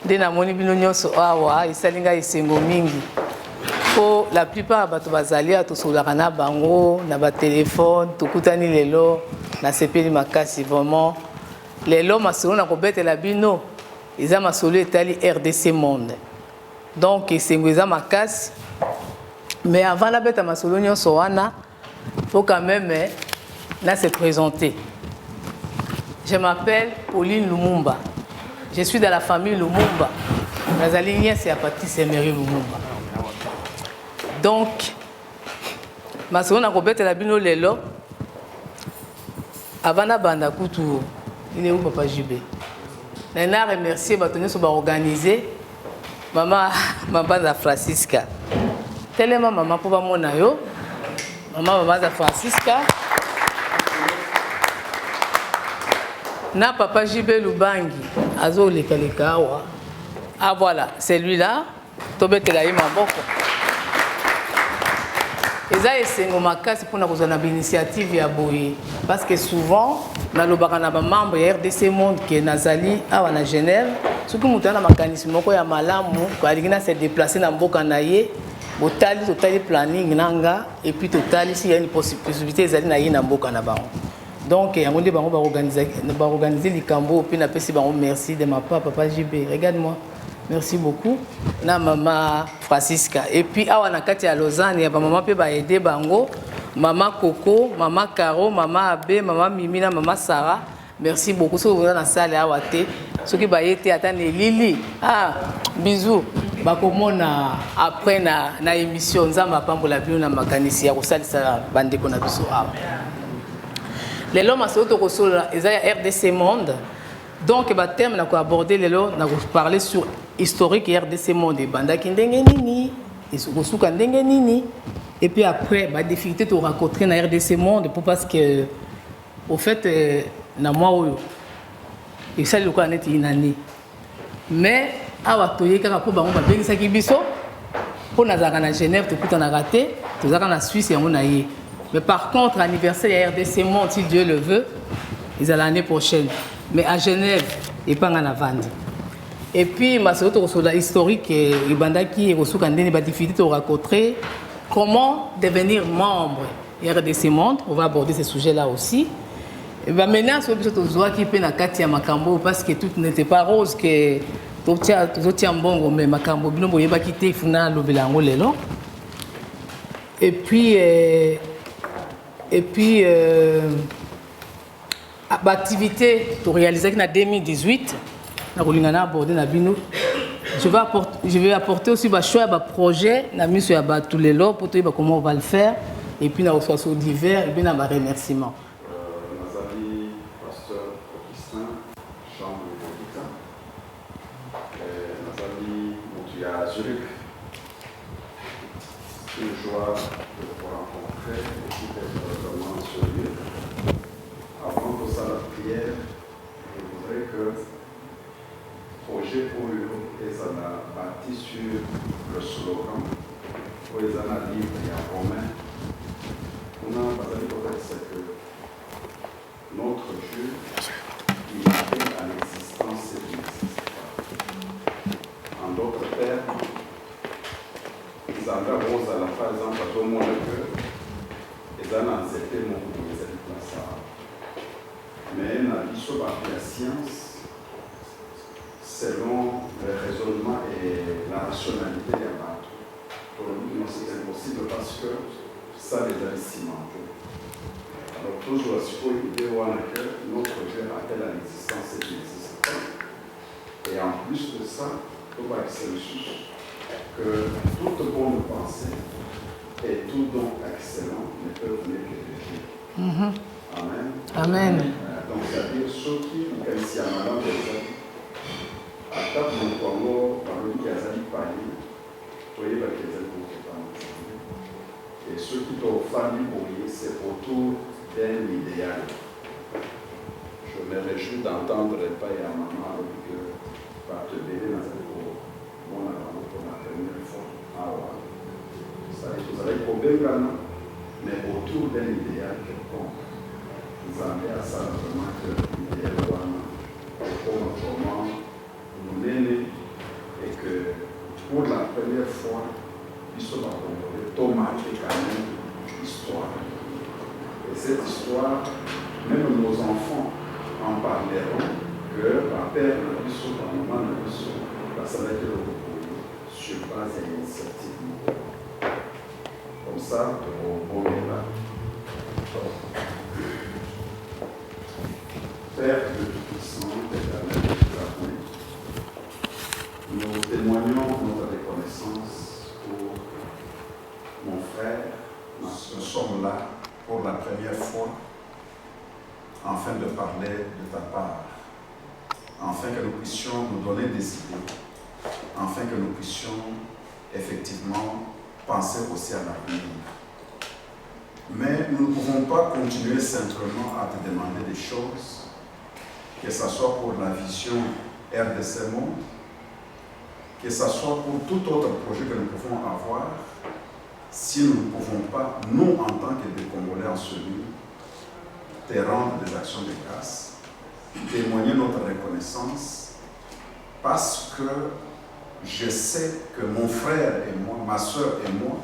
nde namoni bino nyonso awa esalinga esengo mingi po la plupart bato bazali tosolaka na bango na batelefone tokutani lelo nasepeli makasi vraiment lelo masolo na kobetela bino eza masolo etali RDC Monde donc esengo eza makasi mais avant nabeta masolo nyonso wana faut quand même se présenter. Je m'appelle Pauline Lumumba. Je suis dans la famille Lumumba. Nazali Nia c'est à partir Semery Lumumba. Donc, ma seconde Robert la bino lelo. Avant na banda kutu, il est où papa JB? Nana remercier batonyo so ba organiser. Maman da Francisca. Tellement maman pour ba mona yo. Maman da Francisca. Na papa JB Lubangi, azo lekaleka awa. Ah voilà, c'est lui-là. Tobetela ye maboko. Eza esengo makasi pour na kozana initiative ya boye parce que souvent na lobaka na ba membre ya RDC Monde qui nazali awa na Genève, soki mutu na makanisi moko ya malamu ko alingi se déplacer na mboka na ye, totali planning nanga et puis totali si y a une possibilité ezali na ye na mboka na bango. Donc, il y a des gens qui vont organiser les cambos, puis merci de ma part, papa JB. Regarde-moi. Merci beaucoup. Na maman Francisca. Et puis, à Wanakati à Lausanne, il y a maman qui va aider Bango, maman Coco, maman Caro, maman Abbé, maman Mimina, maman Sarah. Merci beaucoup. Si vous êtes dans la salle à Wate, ceux qui vont aider, attendez, Lili. Ah, bisous. Bakomona après na émission, nous avons pambola bio na makanisi ya kusali sa bande kona biso. Les lois RDC Monde. Donc, le thème qu'on a abordé, on a parlé sur historique RDC Monde. Et puis après, des difficultés de rencontrer dans RDC Monde parce que, au fait, moi, et ça, le est une année. Mais, à Watoye, quand on a bien ça qui biso, pour nous à Genève, tout on a raté, tout en Suisse et on a eu. Mais par contre, l'anniversaire de RDC Monde, si Dieu le veut, ils sont l'année prochaine. Mais à Genève, et pas en avant. Et puis, ma soeur, historique, il y a des difficultés de rencontrer. Comment devenir membre de RDC Monde? On va aborder ce sujet-là aussi. Et bien maintenant, sur le besoin qui peut na Katia Makambo parce que tout n'était pas rose que tout tient bon mais Makambo bino boye ba quitter funa lobelango lelo. Et puis l'activité pour réaliser en 2018 je vais apporter aussi un choix de projet tous les lots pour voir comment on va le faire et puis nous reçoit sur divers et puis nous remerciements. Nazali pasteur Augustin chambre de Bokita Nazali Moutia Zurich. C'est une joie de vous rencontrer et puis d'être vraiment sur lieu. Avant de ça, la prière, je voudrais que le projet pour l'Europe est bâti sur le slogan pour les analyses en romain. On a basé c'est que notre Dieu, il appelle à l'existence et qui n'existe pas. En d'autres termes, ils engagent à la par exemple à tout le monde que les analyses étaient mon mais la vie sur la science, selon le raisonnement et la rationalité des bateaux. Pour nous, c'est impossible parce que ça les a cimentés. Alors, toujours, il faut écouter que notre Dieu appelle à l'existence et qui n'existe pas. Et en plus de ça, il faut excelsus que toute bonne pensée et tout don excellent ne peuvent venir que de Dieu. Amen. Amen. Donc, c'est-à-dire ceux qui ont qualifié à madame des hommes, à table de Congo, par le qui a zali pali, soyez la qui a zali pour et ceux qui ont fallu mourir, c'est autour d'un idéal. Je me réjouis d'entendre les pères à maman que va te bénir dans cette pour la première fois. Ah ouais. Ça vous allez probablement, mais autour d'un idéal quelconque. Vous avez à ça vraiment que l'idéal comment nous mener pour la première fois, ils sont accompagnés Thomas et quand même histoire. Et cette histoire, même nos enfants en parleront que la père n'a vu son, la maman n'a vu son, la salaire que le sur base d'initiative. Comme ça, au bon là. Père de Tout-Puissant, éternel de l'amour, nous témoignons notre reconnaissance pour mon frère. Nous sommes là pour la première fois, afin de parler de ta part, afin que nous puissions nous donner des idées, afin que nous puissions effectivement penser aussi à l'avenir. Mais nous ne pouvons pas continuer simplement à te demander des choses, que ce soit pour la vision RDC Monde, que ce soit pour tout autre projet que nous pouvons avoir, si nous ne pouvons pas, nous en tant que des Congolais en ce lieu, te rendre des actions de grâce, témoigner notre reconnaissance, parce que je sais que mon frère et moi, ma soeur et moi,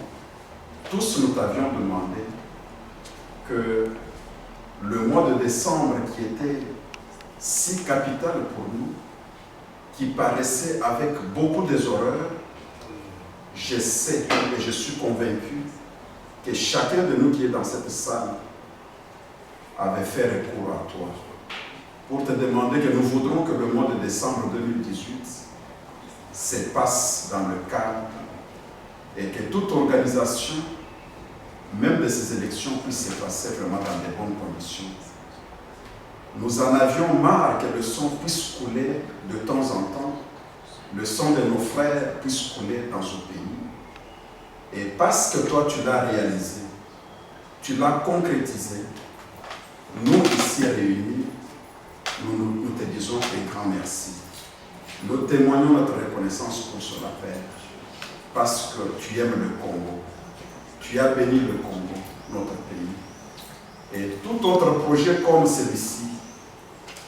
tous nous t'avions demandé que le mois de décembre qui était si capital pour nous, qui paraissait avec beaucoup de horreurs, je sais et je suis convaincu que chacun de nous qui est dans cette salle avait fait recours à toi pour te demander que nous voudrons que le mois de décembre 2018 se passe dans le calme et que toute organisation, même de ces élections, puisse se passer vraiment dans de bonnes conditions. Nous en avions marre que le sang puisse couler de temps en temps, le sang de nos frères puisse couler dans ce pays. Et parce que toi tu l'as réalisé, tu l'as concrétisé, nous ici réunis, nous te disons un grand merci. Nous témoignons notre reconnaissance pour cela, Père, parce que tu aimes le Congo. Tu as béni le Congo, notre pays. Et tout autre projet comme celui-ci,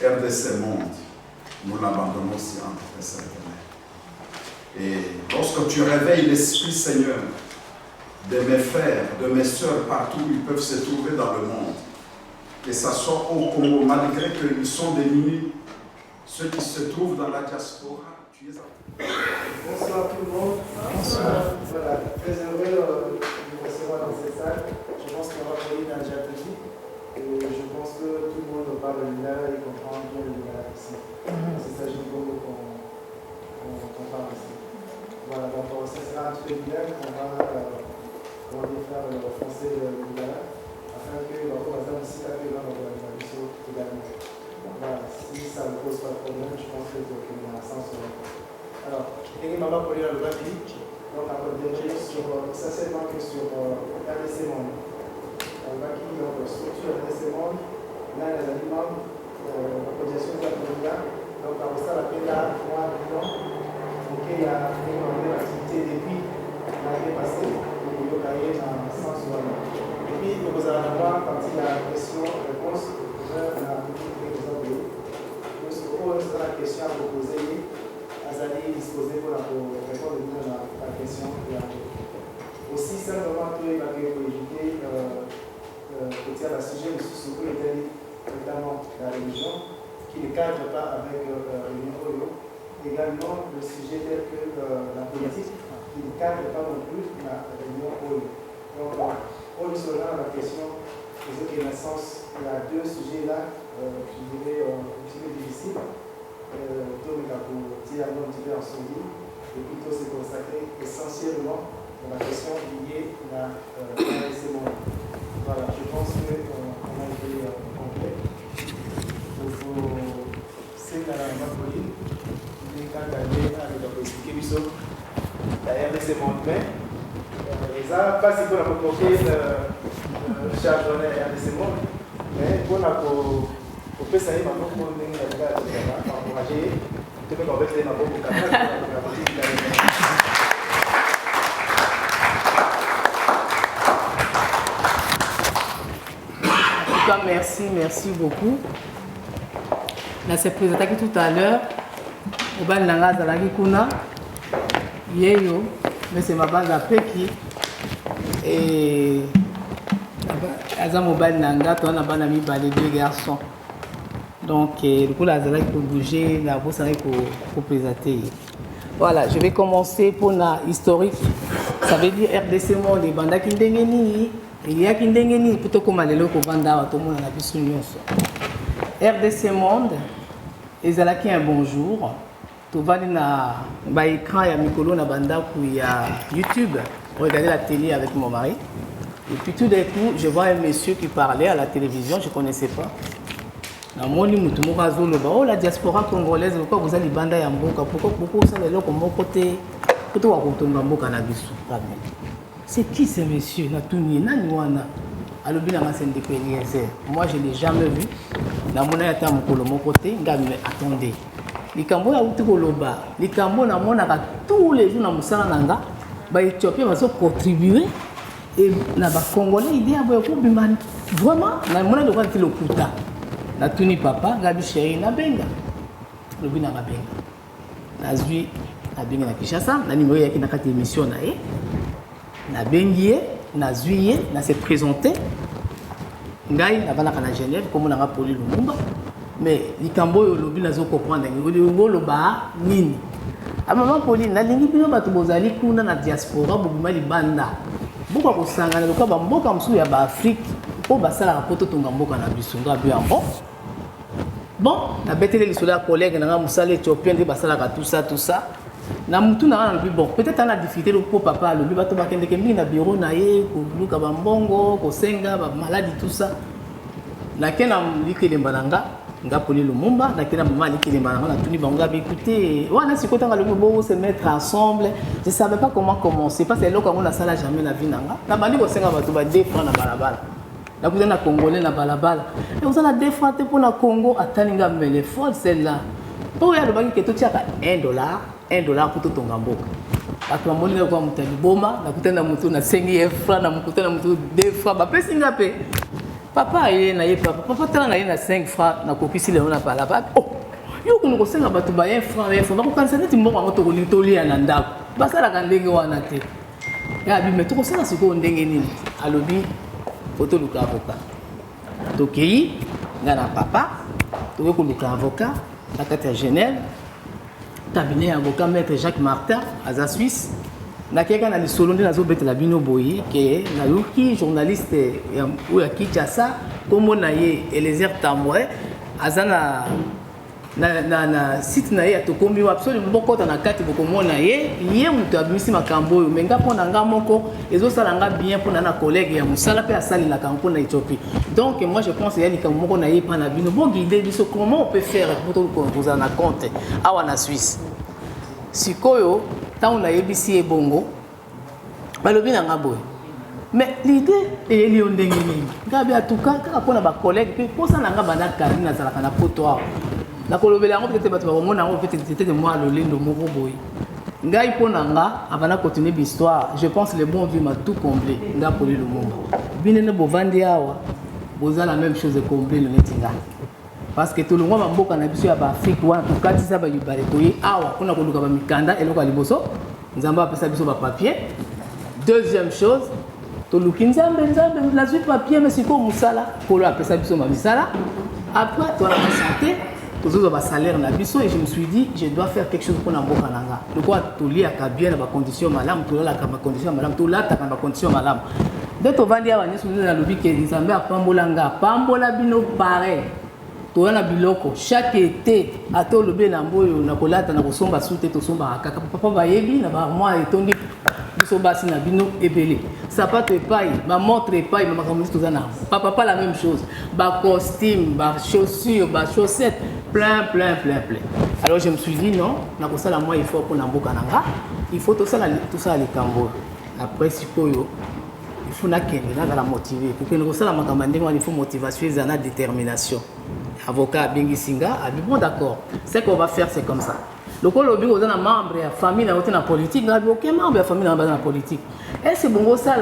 RDC Monde, nous l'abandonnons aussi entre tes serviteurs. Et lorsque tu réveilles l'Esprit, Seigneur, de mes frères, de mes soeurs, partout où ils peuvent se trouver dans le monde, que ce soit au Congo, malgré qu'ils sont démunis, ceux qui se trouvent dans la diaspora, tu es Bonsoir tout le monde. Bonsoir. Voilà, très heureux de vous recevoir dans cette salle. Je pense qu'on va parler d'un déjà petit. Et je pense que tout le monde parle de là et comprend bien le Lingala ici. C'est ça, je veux qu'on parle ici. Voilà, donc ça sera un truc bilingue qu'on va faire français le Lingala, afin que l'on aussi taper dans la mission également. Voilà, si ça ne pose pas de problème, je pense que c'est un sens. Alors, et maman pour lire le papier, donc on va dire sur essentiellement que sur RDC Monde. On va qui donc structure RDC Monde, là les aliments, l'organisation de la Colombia, donc on va la peine là, moi, donc il y a une activité depuis l'année passée, donc il y a un sens. Et puis, nous allons avoir partie de la question-réponse, la la question à vous poser, Azali est disposé pour répondre à la question. Aussi, simplement, tout est pour éviter la sujet de ce qui est notamment la religion, qui ne cadre pas avec l'Union Oyo. Également, le sujet tel que la politique, qui ne cadre pas non plus la Union Oyo. Donc, on lui sera la question de ce qui est naissance. Il y a deux sujets là, je dirais, un petit peu difficiles. Tout le monde dit un petit peu en soumis, et puis tout s'est consacré essentiellement à la question liée à RDC Monde. Voilà, je pense qu'on a été complet. C'est la Macoline, qui est engagée à expliquer la RDC Monde. Mais, ça, pas si on a provoqué le charge de la RDC Monde, mais on a pour que ça ait ma propre encourager, tout le monde va être ma propre En tout cas, merci beaucoup. Là, c'est présenté tout à l'heure. Au bal Nanga Zalagi Kuna. yeyo mais c'est ma base apeki et aza mobile nanga to na bana mibale deux garçons donc du coup là azalaki ko bouger na bosaki ko présenter. Voilà, je vais commencer pour la historique. Ça veut dire RDC Monde et banda kindengeni il y a kindengeni plutôt comme les locaux banda tout le monde na biso nyonso. RDC Monde ezalaki un bonjour. Tu vas na ba écran ya mikolo na banda ku ya YouTube, regarder la télé avec mon mari. Et puis tout d'un coup, je vois un monsieur qui parlait à la télévision, je ne connaissais pas. Oh, la diaspora congolaise, pourquoi vous avez banda ya mboka? Pourquoi vous avez le côté? C'est qui ce monsieur? Moi, je ne l'ai jamais vu. Attendez. Les Cambodges les Cambodges tous les jours dans Moussala Nanga, les Éthiopiens vont contribuer et les Congolais idée à vraiment na mona de quand le kuta na tuni papa gabi chéri na benga le bina na benga na zui na benga na Kinshasa na numéro yaki na kati émission na e na bengié na zuié na se présenter ngai na bana kana Genève comme on a Poli Lumumba. Mais les Cambodges, ils ne comprennent pas. Ils ne pas nini. À maman Pauline, na lingi bino batu bozali kuna na diaspora bobima libanda. Boka ko sangana loka ba mboka msu ya ba Afrique po basala rapoto tonga mboka na bisunga bien bon. Bon, na betele les soldats collègues na musala éthiopien de basala ka tout ça. Na mutu na bon, peut-être on a difficulté le papa le bato ba kende kembi na bureau na ye ko luka ba mbongo, ko senga ba maladie tout ça. Na kena likele mbalanga nga Poli Lumumba na kina maman qui les marans na tuni banga écouter wana sikota nga le beau se mettre ensemble. Je savais pas comment commencer parce que là quand on a ça là jamais la vie nanga na bandi ko senga bato ba défendre na balabala na kuza na congolais na balabala et vous allez défendre pour na Congo ataninga mele folle celle-là pour ya le banki que tout tiaka $1 pour tout ton mboka bato ba molinga kwa mutali boma na kutana mutu na 5 francs na mukutana mutu 2 francs ba pesinga pe. Papa il na papa tala na 5 francs na kopisi le on a pas là oh yo ko ko senga batu ba 1 franc ba ko kanisa neti mbongo ngo to ko litoli ya ndako basala ka ndenge wana te ya bi meto ko sala siko ndenge nini alobi photo luka avocat to kei ngana papa to ko luka avocat na kati ya Genève cabinet avocat maître Jacques Martin à Suisse. Na keka na lisolo nde nazo betela bino boye ke na luki journaliste ya Kinshasa komo na ye Eliezer Tambwe azana na site na ye atokombi absolument bokota na kati bokomona ye mutu abimisi makambo oyo menga pona nga moko ezosala nga bien pona na collègue ya musala pe asali la kampo na Éthiopie. Donc moi je pense ya likambo moko na ye pa na bino bon guider biso comment on peut faire pour vous en compte awa na Suisse. Sikoyo tant on a ABC et bongo balobi na ngaboy mais l'idée est liondenge nini ngabi atuka pour na ba collègue puis pour ça na ngaba na kali na zalaka na poto na kolobela ngo peut-être bato ba mona ngo peut-être moi le lendo moko boy ngai pona nga avana continuer l'histoire. Je pense le bon Dieu m'a tout comblé nga Poli Lumumba binene bovandi awa boza la même chose comblé le netinga parce que tout le monde mboka na biso ya ba Afrique wana to katisa ba yubale koyi awa kuna koluka ba mikanda eloko liboso nzamba apesa biso ba papier. Deuxième chose, to lukinzambe la suite papier mais c'est comme musala polo apesa biso ma misala. Après toi la santé, tous ba salaire na biso et je me suis dit je dois faire quelque chose pour na mboka nanga. Le quoi to lia ka bien na ba condition malam to la ka ba condition malam to la ta ka ba condition malam. Dès to vandi awa nyeso na lobi ke nzambe apambolanga pambola bino pareil. Toana biloko chaque été ato lobe na mboyo na kolata na kosomba sute to somba kaka papa ba yebi na ba moi etondi biso basi na bino ebele sapato epai ba montre epai ma makambo tout ça na papa pas la même chose ba costume ba chaussures ba chaussettes plein. Alors je me suis dit non na kosala moi il faut pour na mboka nanga il faut tout ça les kambo après sikoyo il faut na kende na la motiver pour que nous kosala makambo ndenge il faut motivation et na détermination. Avocat Bengi Singa a dit bon d'accord, ce qu'on va faire c'est comme ça. Le colobi aux membre de la famille dans la politique, il n'y a aucun membre de la famille dans la politique. Et c'est bon ça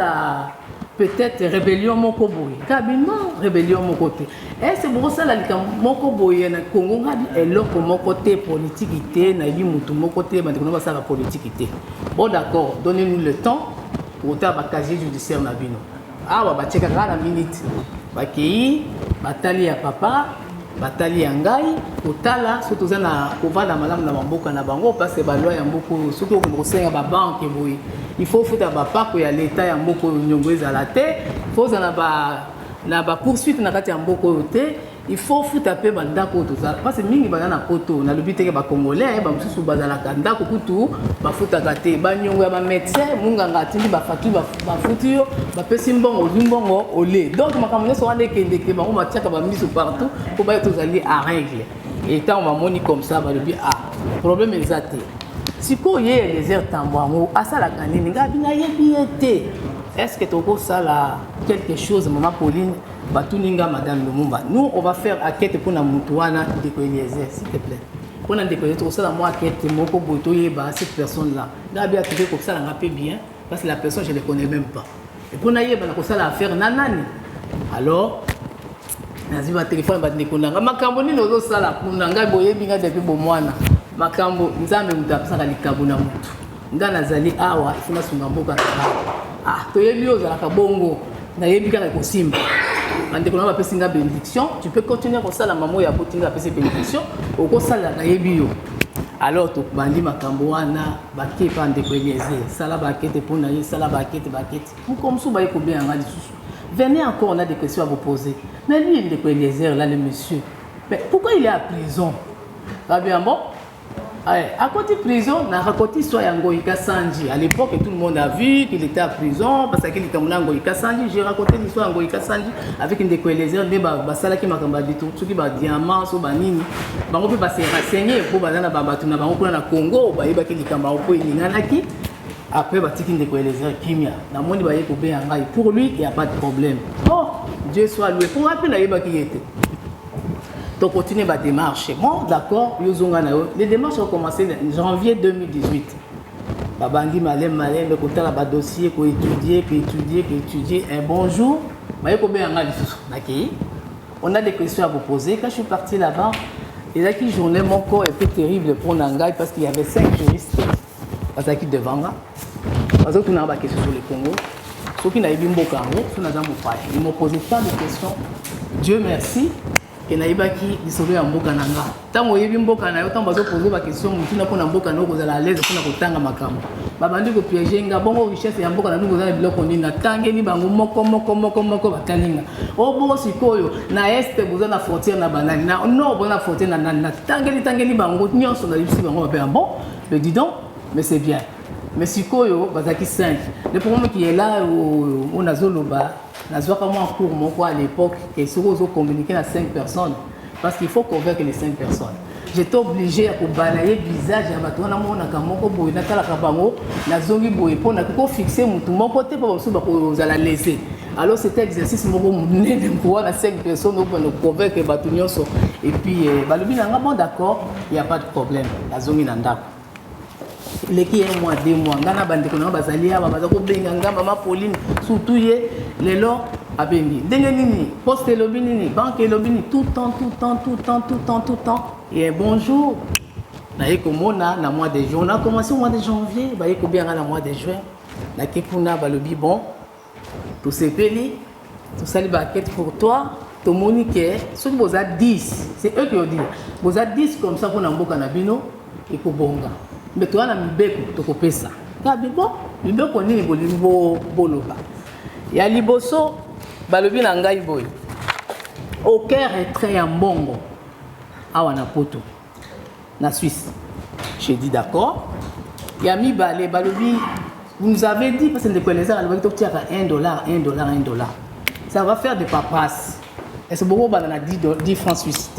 peut-être rébellion moko boye kabi non rébellion moko te c'est pour ça la moko boye na Congo ngadi eloko moko te politique te na yi mutu moko te ba ndeko ba sala politique te bon d'accord donnez-nous le temps pour ta ba casier judiciaire na bino awa ba cheka kana minute ba kei batali ya papa batali ya ngai kotala so toza na kovanda malamu na mboka na bango parce que ba loi ya mboko soki okosenga ba banque boye il faut futa ba pako ya l'état ya mboko nyongo ezala te faut na ba poursuite na kati ya mboko te il faut futa pe bandako toza parce que mingi bana na poto na lobi teke ba congolais ba mususu bazala kandako kutu ba futa kate ba nyongo ya ba médecin munganga tindi ba fatu ba futu yo ba pesi mbongo zimbongo olé donc makamone so wane kende ke bango matiaka ba miso partout pour ba tozali à règle et tant on va moni comme ça ba lobi problème exact siko ye les airs tambwango asala kanini ngabi na yebi est-ce que toko sala quelque chose maman Pauline batuninga madame Lumumba nous on va faire enquête pour na mutuana de Eliezer s'il te plaît pour na décoller tout ça moi enquête moko boto yeba cette personne là ngabi a trouvé comme ça la rappelle bien parce que la personne je ne connais même pas et pour na yeba na ko sala affaire nanani alors nazi ba téléphone ba ndekona makambo ni nozo sala kuna ngabi boyebi nga depuis bo mwana makambo nzambe mutapsaka likabo na mutu nga nazali awa ifuna sunga mboka na toyebi ozalaka bongo nayebi kaka kosimba ande kona bapesi nga bénédiction tu peux continuer kosala mamo ya botinga apesi bénédiction okosala nayebi yo alors to bandi makambo wana bakepa ndeko Eliezer sala bakete pour na ye sala bakete pour comme ça ba ekobé anga lisusu venez encore on a des questions à vous poser mais lui ndeko Eliezer là le monsieur mais pourquoi il est à prison va bien bon à côté prison, na rakoti soit Ngoïka Sanji. À l'époque, tout le monde a vu qu'il était à prison parce qu'il était à Ngoïka Sanji. J'ai raconté l'histoire de Ngoïka Sanji avec une décoilisation de basala qui m'a commandé tout ce qui va diamant, so banini. Bango peut passer renseigner pour bazana babatu na bango na Congo, ba yeba ki likamba ko ininganaki. Après ba tiki décoilisation kimia. Na moni ba yeko be ngai. Pour lui, il y a pas de problème. Oh, Dieu soit loué. Pour rappeler na yeba ki était. Donc, continuer ma démarche. Bon, d'accord, les démarches ont commencé en janvier 2018. Babandi malem, mais côté là, dossier, pour étudier. Un bonjour. On a des questions à vous poser. Quand je suis parti là-bas, et là, qui journée, mon corps était terrible pour Nangaï parce qu'il y avait 5 juristes. Parce qu'il y devant là. Parce que nous avons des questions sur le Congo. Ceux qui n'avaient pas ils m'ont posé tant de questions. Dieu merci. Et naibaki disolo ya mboka nanga tango yebi mboka na yo tango bazo poser ba question mutuna pona mboka no kozala à l'aise pona kotanga makambo babandi ko piéger nga bongo richesse ya mboka na nungo za biloko ninga tangeli bango moko batalinga o bongo sikoyo na este boza na frontière na banani na no bona frontière na tangeli bango nyonso na libisi bango ba bon le dis donc mais c'est bien mais sikoyo bazaki 5 le problème qui est là on a zoloba Nazwaka moi en cours mon à l'époque et sur aux communiquer à 5 personnes parce qu'il faut convaincre les 5 personnes. J'étais obligé à balayer le visage à batona mona kamoko boy na kala kabango na zongi boy pour na ko fixer mutu mon côté pour so ba ko za la laisser. Alors c'était exercice moko munene pour na 5 personnes pour nous convaincre batunyo so et puis balobi na bon d'accord, il y a pas de problème. La zongi na ndako. Les qui un mois, 2 mois, ngana bande kono bazali aba bazako benga ngamba ma Pauline surtout ye lelo abengi ndenge nini poste lobi nini banque lobi nini tout le temps et bonjour na ekomona na mois de juin on a commencé au mois de janvier ba eko bien na mois de juin na kepuna balobi bon tout sepeli tout sali baquette pour toi to monique so boza 10 c'est eux qui ont dit boza 10 comme ça pour na mboka na bino ekobonga mais toi na mibeko tokopesa kabi bon mibeko nini bolimbo boloba ya liboso balobi na ngai boy aucun retrait en mbongo awa na poto na Suisse j'ai dit d'accord ya mibale balobi vous nous avez dit parce que les connaisseurs balobi to tiaka $1 ça va faire des papasses et c'est beaucoup banana 10 francs suisses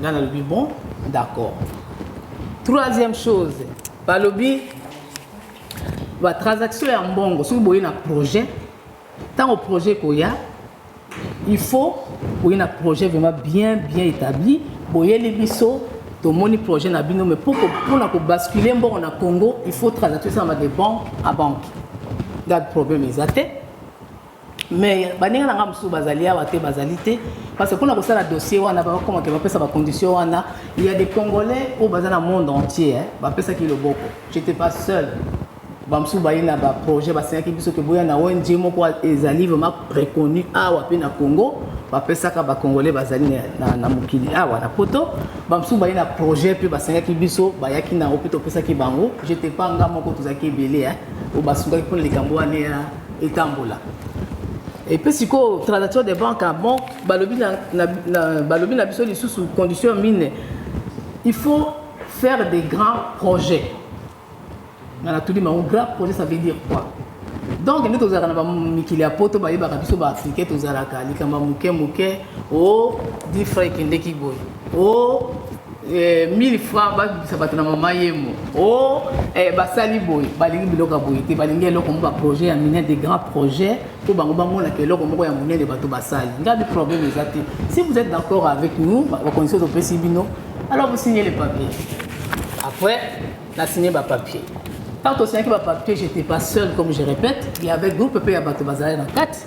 là balobi bon d'accord. Troisième chose, balobi la transaction est en bongo. Si vous voyez un projet, tant au projet qu'il y a, il faut qu'il y ait un projet vraiment bien établi. Vous voyez les bisous, tout le monde projet n'a bino, mais pour basculer bon en Congo, il faut transaction ça des banques à banque. Là le problème est athée. mais baninga nanga musu bazali awa te bazali te parce que mpona kosala dossier wana bakoma ke bapesa bacondition wana il y a des Congolais oyo baza na monde entier bapesaki loboko j'étais pas seul bamusu baye na baprojet basengaki biso ke boya na ONG moko ezali vraiment reconnu awa mpe na Congo bapesaka bacongolais bazali na mokili awa na poto bamusu baye na projet mpe basengaki biso bayaki na opito opesaki bango j'étais pas nga moko tozalaki ebele oyo basungaki mpona likambo wana ya etambola. Et puis si ko transaction des banques à banque balobi na biso li sous condition mine il faut faire des grands projets. On a tout dit mais un grand projet ça veut dire quoi? Donc nous tozala na ba mikili ya poto ba yeba biso ba africain tozala ka likamba muke o 10 francs kindeki boy o 1000 francs ba bato na mama yemo o basali boy balingi biloka boy te balingi eloko mo ba projet ya mine des grands projets pour bango bamona ke eloko moko ya mine de bato basali ngabi problème exact. Si vous êtes d'accord avec nous ba conditions au PCBino alors vous signez les papiers. Après la signer ba papier. Quand on signe ba papier, j'étais pas seul comme je répète, il y avait groupe pe ya bato bazali na 4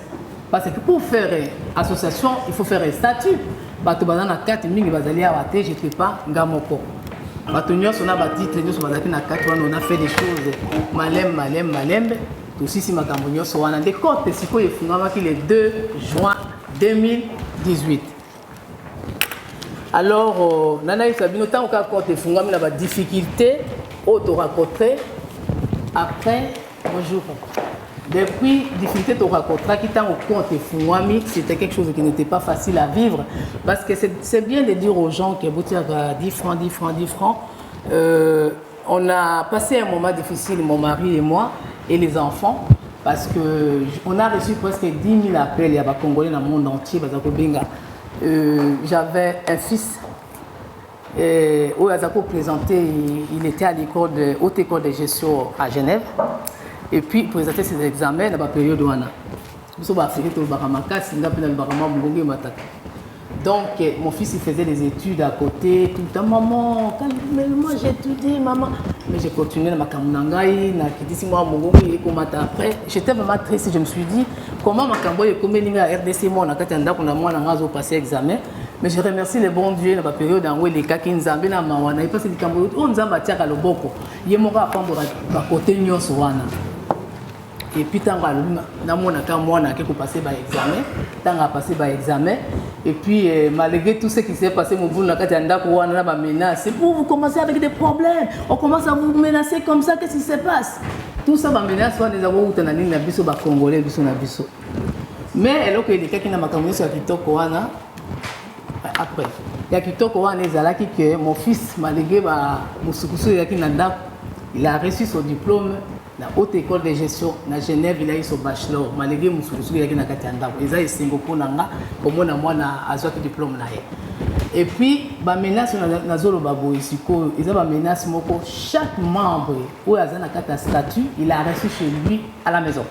parce que pour faire association, il faut faire un statut. Bato bazali na 4 mingi bazali awa te, j'étais pas ngamoko. Bato nyonso na ba titre nyonso bazali na 4 wana on a fait des choses malembe. Tout si makambo nyonso wana de compte siko efungamaki le 2 juin 2018. Alors nana Sabino tant ka compte efungami na ba difficulté auto rencontrer après bonjour. Depuis difficulté de rencontrer qui tant au compte efungami, c'était quelque chose qui n'était pas facile à vivre parce que c'est bien de dire aux gens que boutir 10 francs. On a passé un moment difficile mon mari et moi et les enfants parce que on a reçu presque 10 000 appels il y a des Congolais dans le monde entier j'avais un fils où Azako présenté il était à l'école de haute école de gestion à Genève et puis il présentait ses examens dans la période où on a donc mon fils il faisait des études à côté tout le temps maman moi j'ai étudié maman mais j'ai continué dans ma kamunangai na kitisi moi mongongi et comme après j'étais vraiment triste je me suis dit comment ma kambo est comme ninga RDC moi na katanda kuna moi na ngazo passer examen mais je remercie le bon Dieu dans la période où les cas qui nzambe na mawana il passe les kambo on nzamba tiaka loboko yemoka apambo ba côté nyonso wana. Et puis tant que moi qui passé par examen, tant à passer par examen et puis malgré tout ce qui s'est passé mon boulot na katanda ko wana ba menace pour vous commencer avec des problèmes on commence à vous menacer comme ça qu'est-ce qui se passe tout ça ba menace wana ezabo utana nini na biso ba congolais biso na biso mais eloko eleka ki na makambo ya kitoko wana après ya kitoko wana ezalaki que mon fils malgré ba musukusu ya kinanda il a reçu son diplôme la haute école de gestion na Genève il a eu son bachelor malgré musukusu ya kinaka tanda eza esengo pona nga komona mwana azwaki diplôme na ye et puis ba menace na zolo babo isiko eza ba menace moko chaque membre ou azana kata statut il a reçu chez lui à la maison.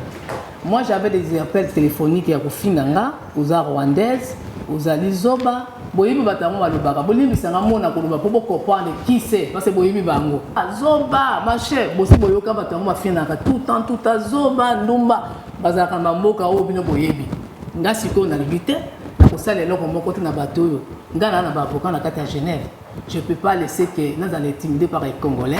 Moi j'avais des appels téléphoniques ya kofinganga aux rwandaises aux alizoba boyibi batango balobaka bolimbi sanga mona koloba po comprendre qui c'est parce que boyibi bango azoba marché bosi boyoka batango mafinaka tout temps azoba ndumba bazaka mboka o bino boyibi ngasi ko na libité ko sala eloko moko na bato yo ngana na ba avocat na kata Genève je peux pas laisser que nous allons intimider par les Congolais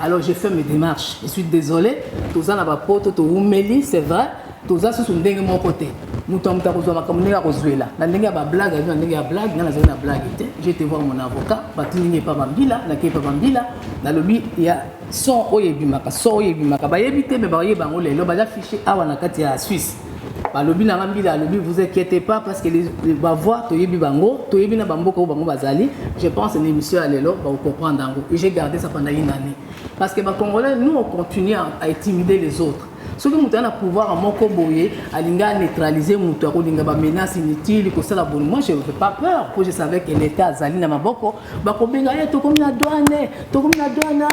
alors j'ai fait mes démarches je suis désolé tout ça na ba poto to umeli c'est vrai tout ça sous ndenge mon côté nous sommes à cause de ma communauté à Rosuela. La blague, la blague, la blague. J'ai été voir mon avocat. Batini pas bambila, na pas bambila. Dans le lobby il y a son oyebimaka, son oyebimaka. Ba yebité mais ba yebango le ba affiché à wanakati à Suisse. Ba lobby na bambila, lobby vous inquiétez pas parce que les ba voir to yebi bango, to yebi na bamboko bango bazali. Je pense une émission à l'élo va comprendre dango. Et j'ai gardé ça pendant une année parce que ba Congolais nous on continue à intimider les autres. Ce que nous avons pouvoir à mon coboyer, à neutraliser mon tour, à menace inutile, que ça la bonne. Moi, je ne fais pas peur, parce que je savais que l'État Zali n'a pas beaucoup. Bakobenga, tu comme la douane, tu comme la douane,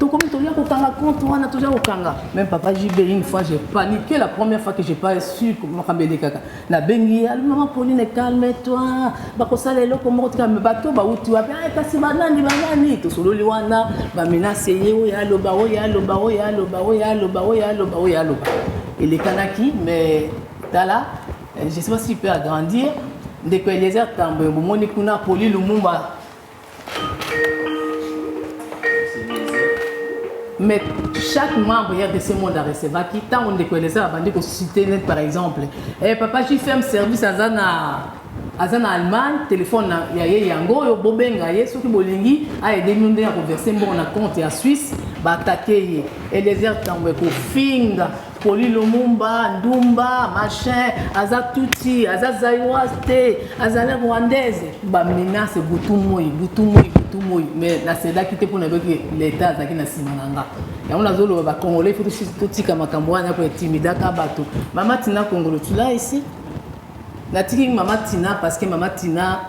tu comme tu as autant compte, tu as toujours autant. Même papa JB, une fois, j'ai paniqué la première fois que j'ai pas su comment camber caca. La bengi, maman Pauline, calme-toi. Bakosa les locaux, comment tu as me bateau, bah où tu as bien passé banani, tu solo liwana, bah menace, ya lo ba, ya lo ba. Et les Kanaki, mais là, je ne sais pas s'il peut agrandir. De quoi les airs Tambwe, Bomoni Kuna, Poli Lumumba. Mais chaque membre de ce monde a reçu qui tant on décolle ça avant de citer net par exemple. Eh papa j'ai fait un service à Zana Allemagne, téléphone ya yango yo bobenga ye soki bolingi a aider nous à converser mon compte en Suisse ba attaquer et les airs Tambwe ko finga Poli Lumumba, Ndumba, machin, Aza Tuti, Aza Zaïwaste, Aza la Rwandaise, ba menace Boutumoi, mais la CEDA qui était pour l'État qui n'a simananga. Et on a zolo ba Congolais, il faut tout tika makamboana pour intimider Kabato. Maman Tina Congolo, tu l'as ici? Natiki Maman Tina parce que Maman Tina,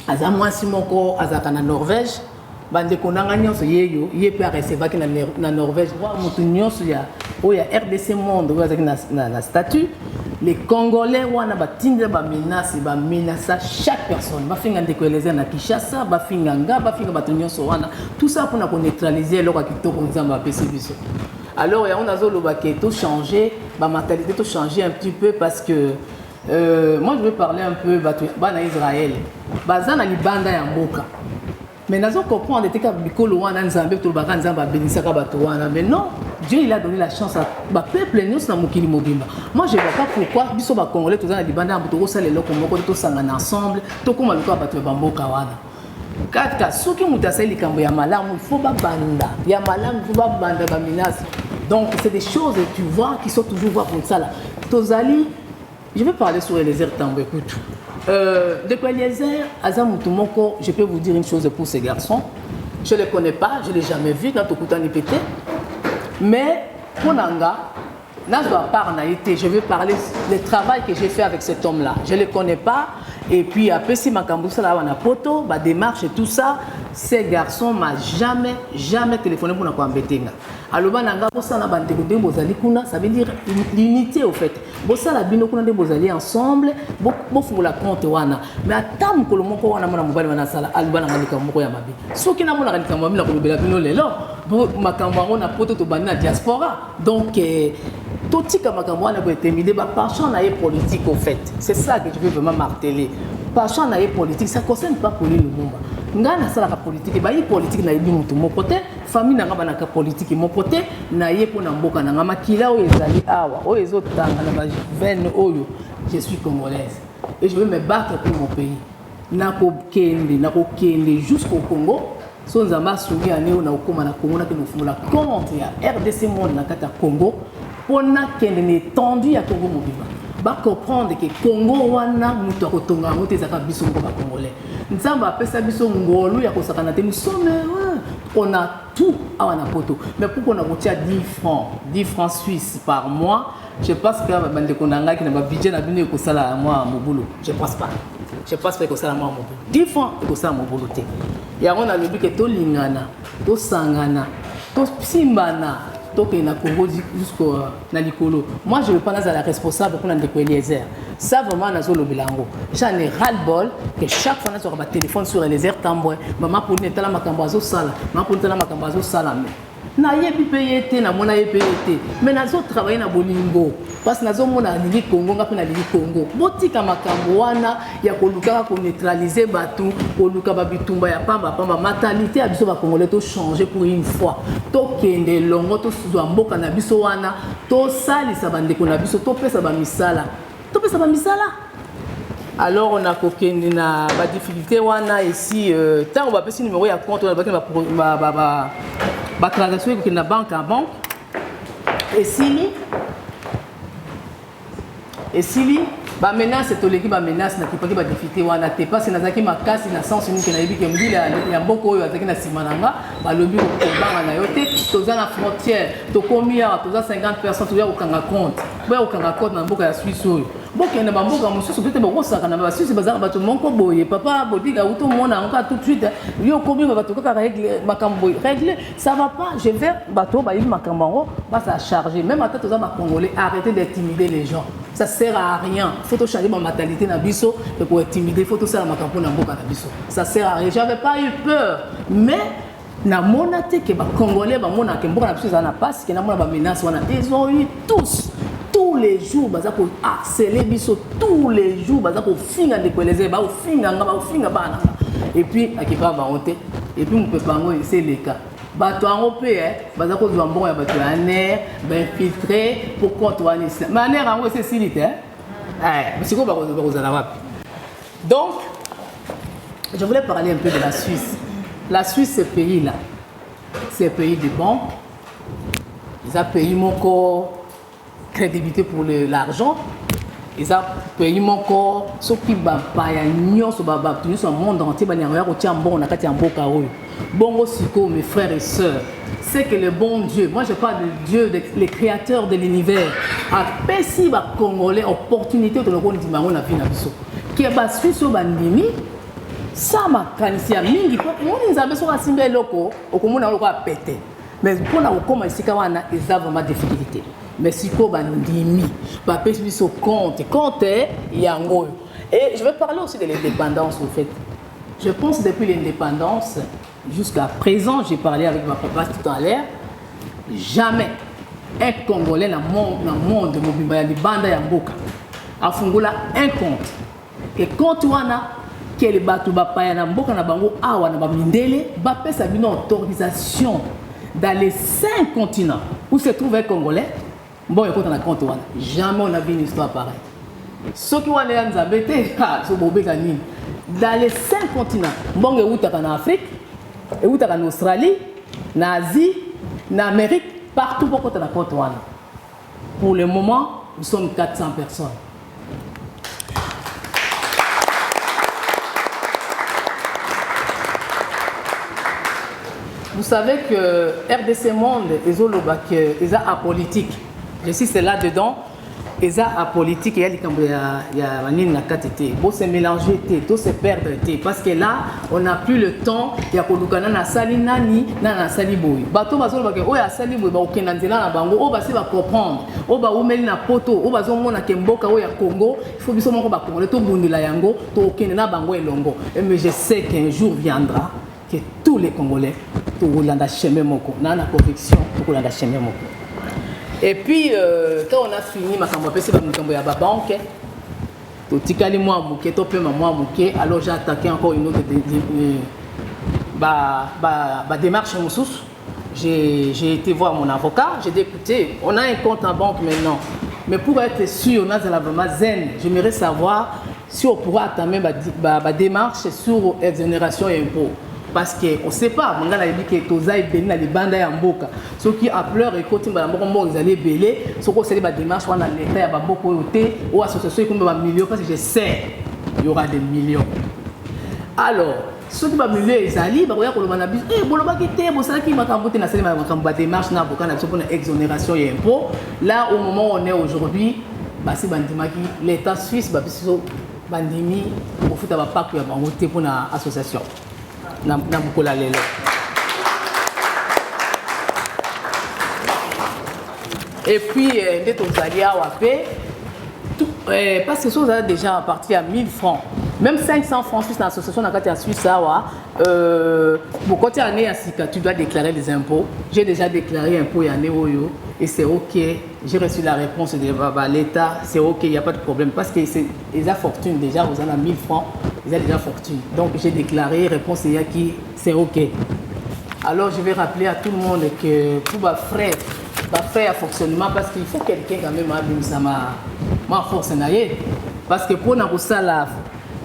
Aza moi Simoko, Aza kana Norvège. Bande konanga nyonso yeyo yepe a recevoir na Norvège wa mutu nyonso ya RDC monde wa na statut les Congolais wana batinda ba menace chaque personne ba finga ndekueleza na Kinshasa ba finga batu nyonso wana tout ça pour neutraliser loko kitoko nzamba pesi biso. Alors on a zolo ba keto changer ba mentalité to changer un petit peu parce que moi je vais parler un peu bana Israël bazana libanda ya mboka. Mais nous comprendre que mais non, Dieu il a donné la chance à peuple nous na mokili mobimba. Moi je ne vois pas pourquoi biso ba Congolais tous na libanda mbuto ko sala eloko moko to sangana ensemble to koma luka bato ba mboka wana. Katika soki mutasali likambo ya malamu il faut ba banda. Ya malamu il faut ba banda ba menace. Donc c'est des choses tu vois qui sont toujours voir pour ça là. Tozali, je vais parler sur les airs Tambwe écoute. Depuis Eliezer, Azamutumoko, je peux vous dire une chose pour ces garçons. Je ne les connais pas, je ne l'ai jamais vu dans Tokutani Pété. Mais pour Nanga, je vais parler du travail que j'ai fait avec cet homme-là. Je ne le connais pas. Et puis après, si ma camboussa on a poto, ma démarche et tout ça, ces garçons ne m'ont jamais téléphoné pour nous embêter. Alors, ça veut dire l'unité au fait. Si vous allez ensemble, vous faites la compte. Mais à temps que vous avez un mobile, vous avez un diaspora. Donc, tout ce que vous avez été par champ politique au fait. C'est ça que je veux vraiment marteler. Par champ politique, ça ne concerne pas pour le monde. Ngana sala ka politique ba yi politique na yibi mutu mon côté famille na ngaba na ka politique mon côté na ye pona mboka na ngama kila o ezali awa o ezotanga na ba veine oyo je suis congolaise et je veux me battre pour mon pays na ko kende jusqu'au Congo so nzamba sungi aneo na okoma na Congo na ke nofungula compte ya RDC monde na kata Congo pona kende ne tendu ya Congo mobimba ba comprendre que Congo wana mutu akotonga ngote ezaka biso ngo ba Congolais. Nzamba pesa biso ngolu ya kosakana te nous sommes heureux. On a tout à Wanapoto. Mais pourquoi on a retiré 10 francs suisses par mois, je pense que bande konanga qui n'a pas budget na bino ko sala moi mon boulot. Je pense pas que ça moi mon boulot. 10 francs ko sala mon boulot te. Ya on a le but que to lingana, to sangana, to simbana. Donc il y a Congo jusqu'au Nalikolo. Moi je ne veux pas être la responsable pour l'Andeko Eliezer. Ça vraiment dans le bilango. J'en ai ras-le-bol que chaque fois on a un téléphone sur Eliezer Tambwe. Maman pour ne pas makambazo sala. Maman pour ne pas makambazo sala. Na yebi payete na mona yebi payete. Mais nazo travailler na bolingo. Parce que nazo mona lingi Congo ngapi na lingi Congo. Botika makambo wana ya koluka ko neutraliser batu, koluka ba bitumba ya pamba mentalité ya biso ba Congolais to changer pour une fois. To kende longo to suzwa mboka na biso wana, to salisa bandeko na biso to pesa ba misala. To pesa ba misala. Alors on a kokende na ba difficulté wana ici tant on va passer numéro ya compte on va ba transaction qui na banque à banque et si ba menace to leki ba menace na kipaki ba difficulté wana te parce na zaki makasi na sens ni na yebi ke mbila ya mboko oyo azaki na simananga ba lobi ko banga na yote to za na frontière to komia to za 50 personnes to ya okanga compte ba okanga compte na mboka ya Suisse oyo boke na mboka mosusu peut-être ba kosaka na ba Suisse bazaka bato monko boye papa bodiga uto mona encore tout de suite yo komi ba bato kaka régler makambo régler ça va pas je vais bato ba yima makambo ba ça charger même à to za ba Congolais arrêtez d'intimider les gens ça sert à rien faut changer ma mentalité na biso pour intimider faut tout ça na makambo na mboka na biso ça sert à rien j'avais pas eu peur mais na mona te que ba Congolais ba mona ke mboka na biso za na passe que na mona ba menace wana ils ont eu tous tous les jours baza ko harceler biso tous les jours baza ko finga de koeleze ba finga bana et puis akiba ba honte et puis on peut pas ngo c'est le cas bato ango pe baza ko zwa mbongo ya bato ya ner ba infiltrer pour contourner mais ner ango c'est silite parce que ba ko za la donc je voulais parler un peu de la Suisse. La Suisse, ce pays-là, c'est un pays de banque. Ils ont payé mon corps crédibilité pour l'argent. Ils ont payé mon corps ce qui va pas sur le monde entier. Bon aussi, mes frères et sœurs, c'est que le bon Dieu, moi je parle de Dieu, le créateur de l'univers, a permis aux Congolais opportunité de nous dire que nous avons qui est la Suisse au bandimi. Ça m'a canissé mingi on nous avait sur la simbe loko au commun on a pété mais pour la commencer quand on a vraiment difficulté mais si ko bandimi ba pèse sur compte yango et je vais parler aussi de l'indépendance au fait je pense depuis l'indépendance jusqu'à présent j'ai parlé avec ma papa tout à l'heure jamais un Congolais dans le monde de mobimba ya libanda ya mboka afungola un compte et quand on a que les bateaux bapaya na mboka na bango awa na bamindele bapesa bino autorisation dans les 5 continents où se trouve un Congolais bon écoute on a compte wana jamais on a vu une histoire pareille ceux qui wana ya nzabete so bobeka nini dans les 5 continents bon eutaka na Afrique eutaka na Australie na Asie na Amérique partout pour côté na compte wana pour le moment nous sommes 400 personnes. Vous savez que RDC Monde, ils ont apolitique. Je suis c'est là-dedans. Ils ont apolitique. Il y a un KTT. Bon, c'est mélangé, tout se perdre. Parce que là, on n'a plus le temps. Il y a Kodukana na sali nani, na sali boy. Bato bazo ba ke o ya sali boy ba okenda nzela na bango. O ba se ba comprendre. O ba umeli na poto. O ba zo mona ke mboka o ya Congo. Il faut biso moko ba Congolais to bundela yango, to okenda na bango elongo. Mais je sais qu'un jour viendra que tous les Congolais pour la chemin moko, na conviction pour la chemin moko. Et puis quand on a fini ma campagne, c'est la banque. Tout tikali moi muké, to pe moi muké, alors j'ai attaqué encore une autre démarche moussous. J'ai été voir mon avocat, j'ai dit écoutez, on a un compte en banque maintenant. Mais pour être sûr, on a vraiment zen, j'aimerais savoir si on pourra entamer ma démarche sur exonération et impôts. Parce qu'on ne sait pas, on a dit que Toza est béni dans les bandes à Mboka. Ceux qui ont pleuré, ils allaient béler, ceux qui ont fait des démarches, on a l'État, il y a beaucoup de thé, ou associations qui ont des millions, parce que je sais qu'il y aura des millions. Alors, ceux qui ont des millions, ils allaient, ils ont dit, eh, bon, on va quitter, bon, ça qui m'a camboté, on a des démarches, on a pour exonération et impôts. Là, au moment où on est aujourd'hui, c'est l'État suisse, bandimi, au foot, il n'y a pas de pour l'association. Et puis, parce que ça a déjà parti à 1000 francs, même 500 francs suisses dans l'association en Suisse, tu dois déclarer les impôts. J'ai déjà déclaré impôts et c'est ok. J'ai reçu la réponse de l'État, c'est ok, il n'y a pas de problème. Parce qu'ils ont fortune déjà, vous en avez 1000 francs, ils ont déjà fortune. Donc j'ai déclaré, réponse c'est ok. Alors je vais rappeler à tout le monde que pour ma frère à fonctionnement, parce qu'il faut quelqu'un quand même à ma force. Parce que pour nous,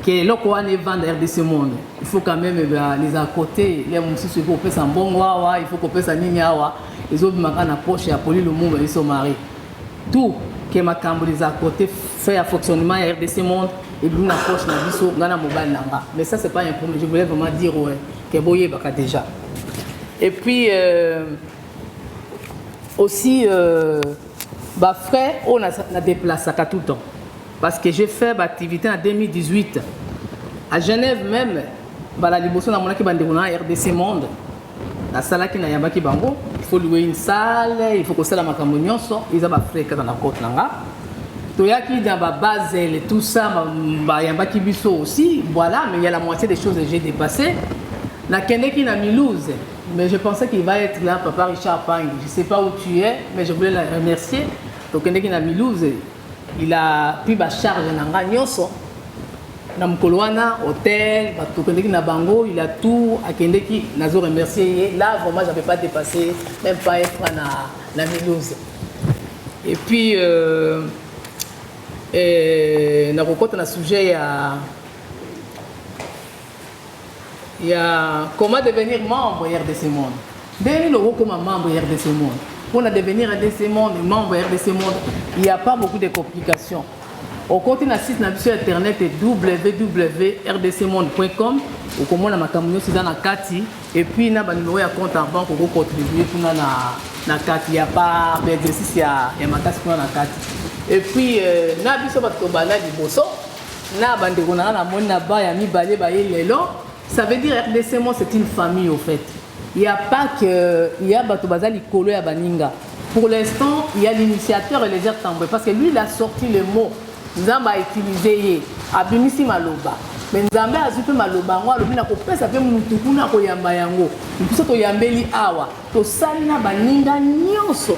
que l'on est vendre RDC Monde, il faut quand même les à côté, les gens qui faut faire un bon wawa, il faut qu'on fasse un nignawa, les autres m'ont approché à Poli le monde ils sont mariés. Tout que ma cambo les à côté fait un fonctionnement RDC Monde et nous approche na biso ngana mobile nanga. Mais ça c'est pas un problème, je voulais vraiment dire ouais que boyé baka déjà. Et puis aussi frère on a déplacé à tout le temps. Parce que j'ai fait l'activité en 2018. À Genève même, la liboso na monaki bandekona RDC Monde. La salle qui na yambaki bango, il faut louer une salle, il faut que ça la makambo nyonso, ils ont ba frais dans la côte nanga. Toyaki dans ba base et tout ça, ba yambaki biso aussi, voilà, mais il y a la moitié des choses que j'ai dépassées. Na Keneki na Milouz, mais je pensais qu'il va être là, papa Richard Pang. Je ne sais pas où tu es, mais je voulais la remercier. tokendeki na Milouze, il a pris ma charge na nyonso na mokolo wana hôtel tokendeki na bango, il a tout akendeki nazo remercier là vraiment j'avais pas dépassé même pas un franc na Milouze. Et puis na kokota na sujet il y a comment devenir membre RDC Monde. Dès le comme membre RDC Monde. Pour devenir RDC Monde, membre RDC Monde, il n'y a pas beaucoup de complications. Au côté de site sur internet www.rdcmonde.com, ou comment on a ma carte et puis on a un numéro de compte en banque pour contribuer pour na carte. Il n'y a pas d'exercice, il y a ma carte pour la carte. Et puis na biso batobala liboso, na bande konanga na mona ba ya mibale ba yelelo. Ça veut dire RDC Monde c'est une famille au fait. Il n'y a pas que il y a Batobazali Kolo et Baninga. Pour l'instant, il y a l'initiateur Eliezer Tambwe parce que lui il a sorti le mot Nzamba a utilisé Abimisi Maloba. Mais Nzamba a zupe Maloba ngwa lobi na kopesa pe mutuku na koyamba yango. Mpuso to yambeli awa. To sali na Baninga nyonso.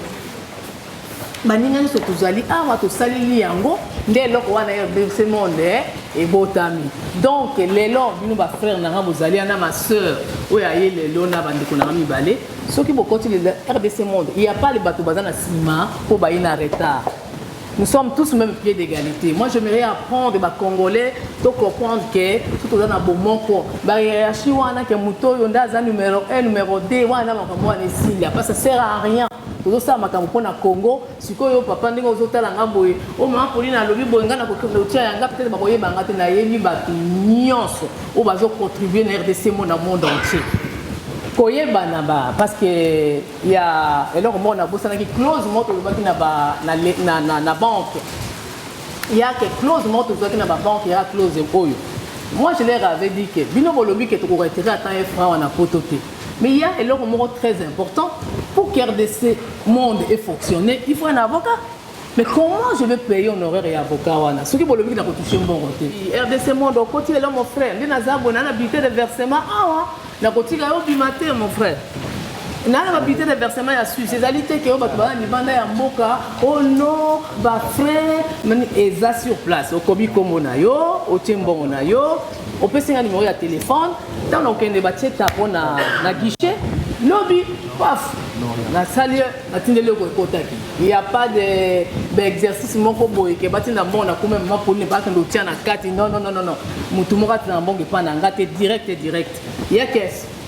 Baninga nyonso tozali awa to sali li yango nde loko wana RDC Monde et botami. Donc les longs bino ba frère na bozali na ma sœur oya ye les longs na bandeko na mibale. Ceux qui vont continuer le RDC Monde, il y a pas les bateaux bazana ciment pour ba en retard. Nous sommes tous au même pied d'égalité. Moi, j'aimerais apprendre aux Congolais de comprendre que tout le monde a bon mot. La hiérarchie, que Mouto, Yonda, numéro 1, numéro 2, parce que ça sert à rien. Tout ça, ma campagne au Congo, si vous papa ndingo zota la ngaboye, au moment pour na lobi boyenga na kokotia yanga peut-être ba boye bangate na yebi ba nyonso, au bazo contribuer na RDC Monde dans le monde entier. Parce que il y a alors moi on a bossé avec close monte le baki na banque. Il y a que close monte le baki na banque, il y a close oyo. Moi je leur avais dit que bino bolobi que tu pourrais retirer à temps un franc on a pototé. Mais il y a alors un mot très important pour que RDC Monde ait fonctionné, il faut un avocat. Mais comment je vais payer un horaire et avocat wana? Ce qui bolobi qui n'a pas touché un bon côté. RDC Monde au côté là mon frère, les nazabo na habilité de versement awa. Na kotika yo bimate mon frère. Na habilité de versement ya Suisse. Ces alités que yo batubana ni banda ya mboka. Oh non, ba frère, mani eza sur place. Okobi komona yo, otiembongo na yo, opesinga numéro ya téléphone. Tant okende batie tapo na guichet. Lobby, paf. Na salle atindele ko kotaki. Il y a pas de d'exercice moko boye ke batina bon na comme moi pour ne pas que nous tient na carte. Non. Mutu moko na bongo pa na ngate direct. Il y a que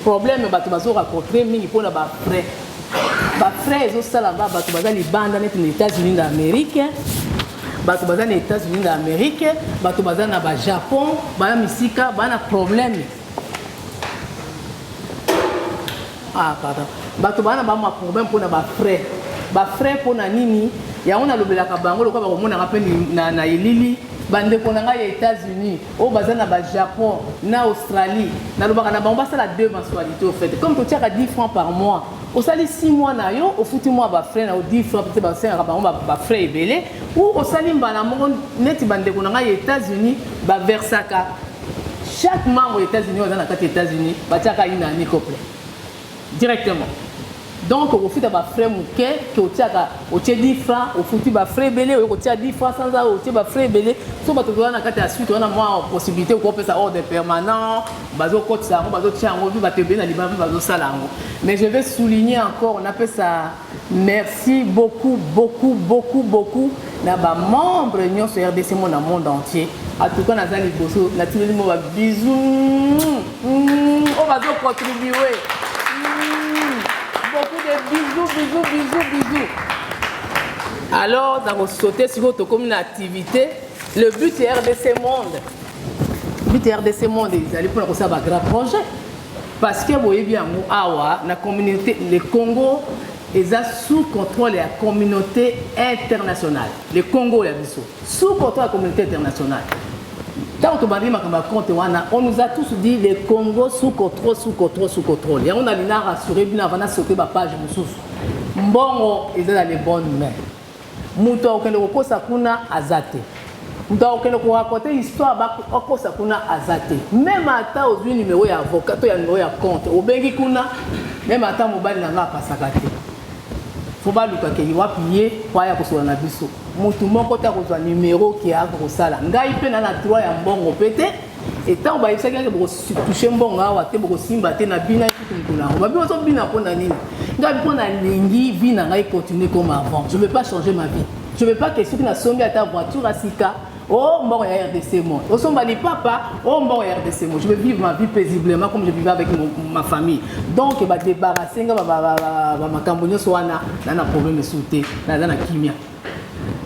problème bato bazo rencontrer mingi pour na ba frère. Ba frère zo sala ba bato bazali banda net aux États-Unis d'Amérique. Bato bazali aux États-Unis d'Amérique, bato bazali na ba Japon, ba misika, ba na problème. Ah pardon. Bato bana ba ma problème pour na ba frère. Ba frère pour na nini? Ya on a lobela ka bango lokwa ba komona ka pe na elili. Bande konanga ya États-Unis, au bazana ba Japon, na Australie, na lobaka na bango basala 2 mensualités au fait. Comme tu tiens à 10 francs par mois, au sali 6 mois na yo, au foutu mois ba frère na 10 francs peut-être ba 5 bango ba frère ebele ou au sali mbana mo net bande konanga ya États-Unis ba versaka. Chaque membre aux États-Unis dans la carte États-Unis, ba tiaka ina ni couple. Directement. Donc, au fil de ma frère Mouké, qui au tia 10 francs, au foutu ma frère belé, au tia 10 francs sans ça, au tia ma frère belé, si on a la suite, on a moins possibilité de couper ça ordre permanent, bazo cote ça, bazo tia en revue, bazo bien à bazo salango. Mais je vais souligner encore, on appelle ça merci beaucoup, n'a pas membre union sur RDC Monde dans le monde entier. En tout cas, on a des bisous, on va contribuer. Beaucoup de bisous. Alors, dans vos sauter sur votre commune activité, le but est RDC Monde. Le but est RDC Monde, ils allaient pour un grand projet. Parce que vous voyez bien, la communauté, le Congo, ils sont sous contrôle de la communauté internationale. Le Congo, sous contrôle de la communauté internationale. On nous a tous dit le Congo sous contrôle. Et on a rassuré, on a sauté ma page. Mbongo, ils sont dans les bonnes mains. Mouto, on a azate. Mouto, on a raconté l'histoire, on a azate. Même à ta aux numéro d'avocat, il y a un numéro de compte. Au Bengi Kuna, même à ta mobile, n'a pas sakate. faut pas luka ke yiwa piye kwa ya kosola na biso mutu moko ta kozwa numéro qui a kosala ngai pe na droit ya mbongo pete et tant ba yebisa ke boko toucher mbongo awa te boko simba te na bina tukuna ba bi ozo bina pona nini ngai pona lingi bina ngai continuer comme avant je veux pas changer ma vie je veux pas que ceux qui na sombi à ta voiture à sika oh mbongo ya RDC moi au somba ni papa oh mbongo ya RDC moi je veux vivre ma vie paisiblement comme je vivais avec ma famille donc ba débarrasser nga ba makambo nyoso wana na problème sauté na kimia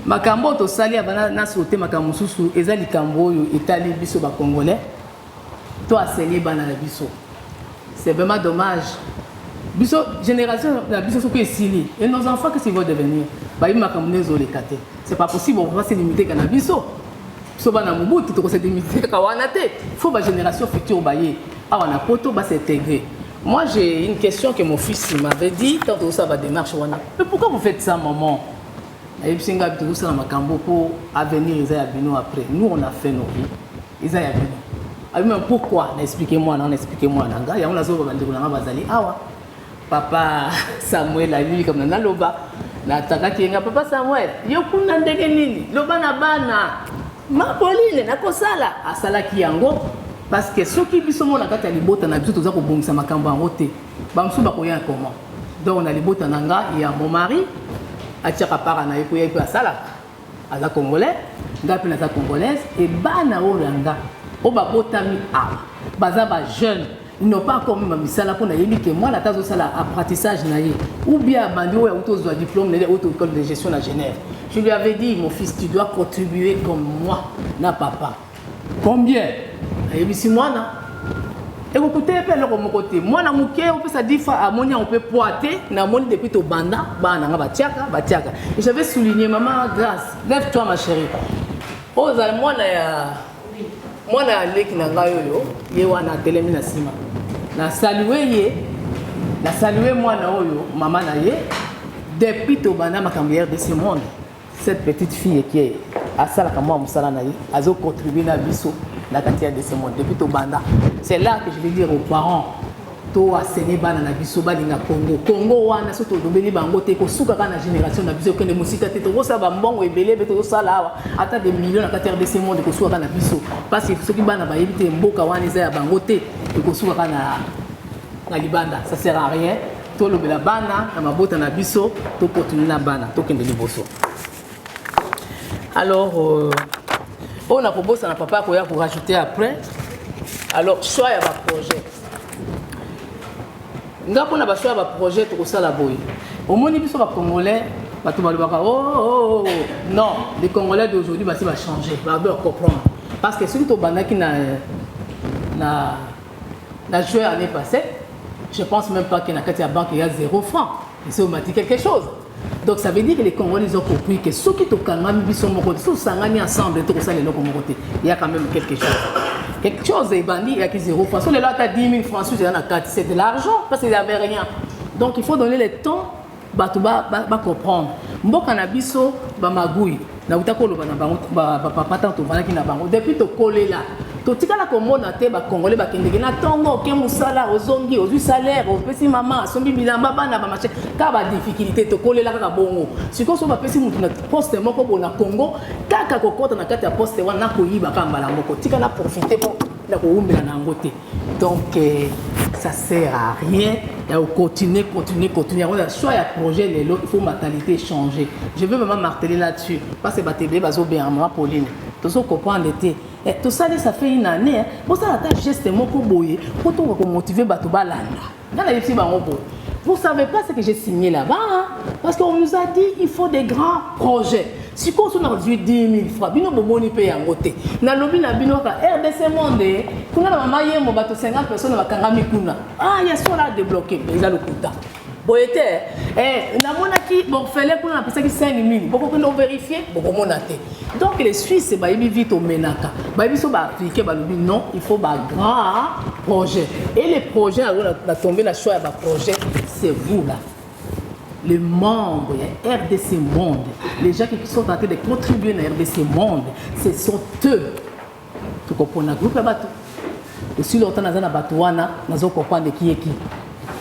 makambo to sali abana na sauté makambo susu eza likambo oyo etali biso ba congolais to enseigner bana na biso c'est vraiment dommage biso génération la biso soko esili et nos enfants qu'est-ce qu'ils vont devenir ba yi makambo nezo le kate c'est pas possible on va se limiter kana biso so bana mubutu to ko se limiter ka wana te faut ba génération future ba ye awana poto ba s'intégrer. Moi j'ai une question que mon fils m'avait dit quand on ça va démarche wana mais pourquoi vous faites ça maman et puis singa tout ça makambo pour avenir Isaiah Bino après nous on a fait nos vies Isaiah Bino ah mais pourquoi expliquez-moi nanga ya on a zo ba ndeko na bazali awa papa Samuel a lui comme na loba na takaki nga papa Samuel yo kuna ndenge nini loba na bana ma Pauline na kosala asalaki yango parce que soki biso mona kati ya libota na biso toza ko bongisa makambo yango te bamsu ba koya comment donc na libota nanga ya mon mari atiaka para na yeko yepe asala aza congolais nga pe na za congolaise et bana olanga o ba botami a baza ba jeune ils n'ont pas encore même misala pour na yebi que moi la tazo sala apprentissage na ye ou bien bandi o ya autozo diplôme na auto école de gestion à Genève. Je lui avais dit mon fils tu dois contribuer comme moi na papa combien et si moi na et vous écoutez pe le mon côté moi na muke on peut ça dire amonia on peut poiter na moni depuis to banda bana nga batiaka et j'avais souligné maman grâce lève-toi ma chérie oh za moi na leki na ngayo ye wana telemi na sima na saluer moi na oyo maman na ye depuis to banda makambière de ce monde cette petite fille qui est à sala comme moi musala na ye azo contribuer na biso la quantité de ce monde depuis to banda c'est là que je vais dire aux parents to enseigner bana na biso balinga Congo wana soto dobeli bango te ko suka kana génération na biso kende musika te to sa ba mbongo ebele be to sala awa ata des millions na quantité de ce monde ko suka kana biso parce que soki bana ba yebite mboka wana za ya bango te ko suka kana na libanda ça sert à rien to lobela bana na mabota na biso to continuer na bana to kende liboso. Alors on a proposé à papa pour rajouter après. Alors choix il y a un projet. Nga pona ba choix ba projet to ça la boy. Au moins biso ba congolais ba to ba oh non, les congolais d'aujourd'hui va changer, va comprendre parce que celui to banda qui na joué l'année passée, je pense même pas qu'il na carte à banque il y a 0 francs. Et c'est on m'a dit quelque chose. Donc ça veut dire que les Congolais ont compris que ceux qui sont ensemble, il y a quand même quelque chose. Quelque chose est bandit, il y a que 0 francs. Si les là, tu as 10 000 francs, c'est de l'argent parce qu'ils n'avaient rien. Donc il faut donner le temps pour comprendre. Mboka na biso ba magui na utakolo ba papa tanto vanaki na bango depuis to kolela to tikala komona te ba congolais ba kendeke na tongo ke musala ozongi ozu salaire opesi mama sombi bilamba bana ba marché ka ba difficulté to kolela kaka bongo siko so ba pesi mutu na poste moko bona Congo kaka kokota na kati ya poste wana ko yiba ka mbala moko tikala profiter pour la ko umbela na ngote donc ça sert à rien. Il faut continuer. On a soit un projet, il faut mentalité changer. Je veux vraiment marteler là-dessus. Parce que Batéblé, bien moi, Pauline. Tout ça, comprendre l'été. Tout ça, ça fait une année. Pour ça, la geste est pour boyer. Pour tout motiver Batouba Landa. Dans la petite vous ne savez pas ce que j'ai signé là-bas. Hein? Parce qu'on nous a dit qu'il faut des grands projets. Si on a 10 000 francs, nous avons payé en côté. Nous avons RDC Monde, nous avons 50 personnes qui ont ah, il y a ça là débloqué. Ils ont le coup. Bon, nous avons bon, fallait qu'on a passé 5 000. Beaucoup qu'on a vérifié, beaucoup qu'on a été. Donc les Suisses, ils vite au Menaka. Ils sont appliqués, non, il faut un grand projet. Et les projets, on a tombé la choix d'un projet, c'est vous là. Les membres, RDC Monde, les gens qui sont en train de contribuer à RDC Monde, ce sont eux. Tu comprends? Le groupe est battu. Et si l'autre n'a pas battu, nous allons comprendre qui est qui.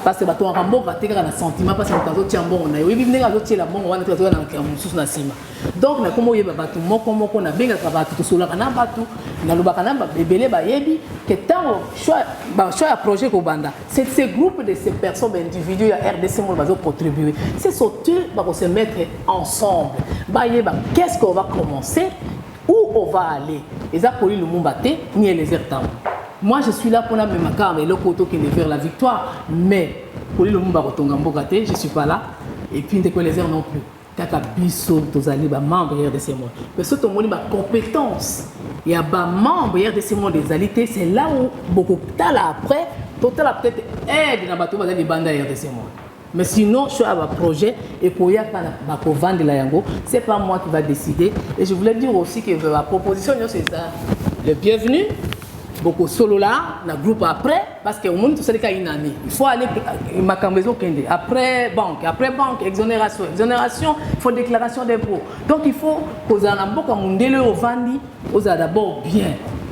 parce que bato en mboka te kaka na sentiment parce que bato tia mbongo na yo yebi ndenge azotie la mbongo wana to na mususu na sima donc na komo yeba bato moko na benga ka bato to solaka na bato na lobaka na bebele ba yebi que tant choix ya projet ko banda c'est ces groupes de ces personnes individuelles à RDC mo bazo contribuer c'est surtout ba se mettre ensemble ba yeba qu'est-ce qu'on va commencer où on va aller et ça pour le mumbate ni les ertam. Moi, je suis là pour la même carte et le côté qui est vers la victoire. Mais pour le monde je ne suis pas là. Et puis, les airs non plus. Kaka biso, tozali ba membre de ces mondes. Mais ce que ma compétence, il y a ba membre de ces mondes des alités, c'est là où beaucoup de temps après, total peut-être aide dans bateau bazali banda de ces mondes. Mais sinon, je suis à un projet et pour y aller vendre la yango, c'est pas moi qui va décider. Et je voulais dire aussi que la proposition, c'est ça. Le bienvenu. Beaucoup solo là, dans le groupe après, parce que au monde tout ça une année. Il faut aller ma maison après banque, exonération, il faut déclaration d'impôt. Donc il faut que vous en beaucoup mondele au vandi, vous d'abord bien.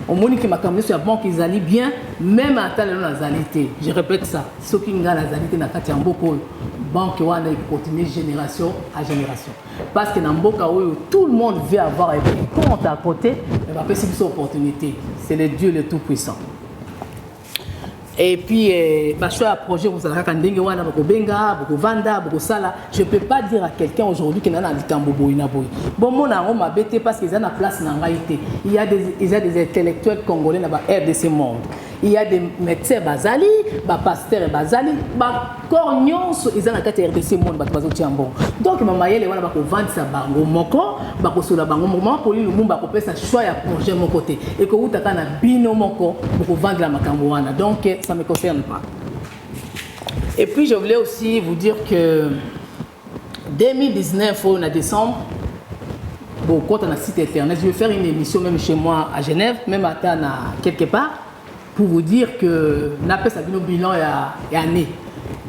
Au monde qui m'a camé sur la banque ils allaient bien, même à temps la zalité. Je répète ça. Ceux qui ont la zalité na kati beaucoup banque wana continue génération à génération. Parce que dans Mboka où tout le monde veut avoir un compte à côté, il va passer cette opportunité. C'est le Dieu le Tout-Puissant. Et puis, je un projet, vous savez, quand benga, beaucoup vanda, beaucoup sala. Je ne peux pas dire à quelqu'un aujourd'hui qui n'a pas de tambour. Bon, mon nom m'a bêté parce qu'ils ont la place dans la réalité. Il y a des intellectuels congolais dans la RDC monde. Il y a des médecins bazali, des pasteurs bazali, des cornions, ils ont la carte RDC monde, donc maman yele wana bako vendre sa bango moko, bako sola bango moment pour lui le monde bako pesa choix ya projet mon côté et que vous taka na bino moko bako vendre la makambo wana. Donc ça me concerne pas. Et puis je voulais aussi vous dire que 2019 en décembre, bon quand on a site internet, je vais faire une émission même chez moi à Genève, même à Tana quelque part. Pour vous dire que n'appelle ça bilan et année.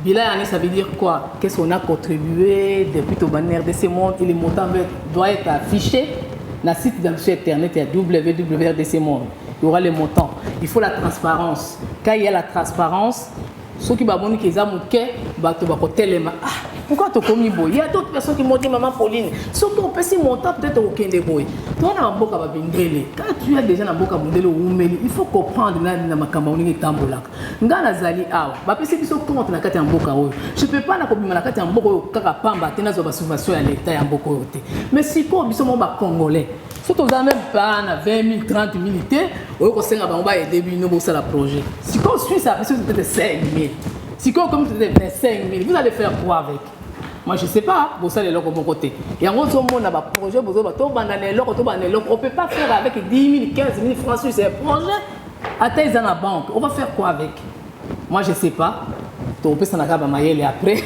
Bilan et année, ça veut dire quoi? Qu'est-ce qu'on a contribué depuis au bannière de ces mondes et les montants doivent être affichés dans le site de internet, il y a www.rdc monde. Il y aura les montants. Il faut la transparence. Quand il y a la transparence, ceux qui m'ont dit qu'ils ont mouqué, pourquoi tu as commis boy? Il y a d'autres personnes qui m'ont dit maman Pauline, ceux qui ont passé mon temps peut-être aucun des boy. Toi on a un beau kababindele. Quand tu es déjà dans beau kabindele ou umeli, il faut comprendre là dans ma campagne tambola. Ngana zali awa. Ba pesi biso compte na kati ya mboka oyo. Je peux pas na kobima na kati ya mboka oyo kaka pamba tena zo ba subvention ya l'état ya mboka oyo te. Mais si ko biso mo ba congolais. Surtout vous avez même pas 20 000, 30 000 unités, vous avez aider nous pour le projet. Si on suit ça, c'est peut-être 5 000. Si on comme peut-être 25 000, vous allez faire quoi avec? Moi je ne sais pas, vous allez le mon côté. Et en gros, on a un projet, on ne peut pas faire avec 10 000, 15 000 francs sur ces projets. Attends, dans la banque, on va faire quoi avec? Moi je ne sais pas. On peut s'en aller et après,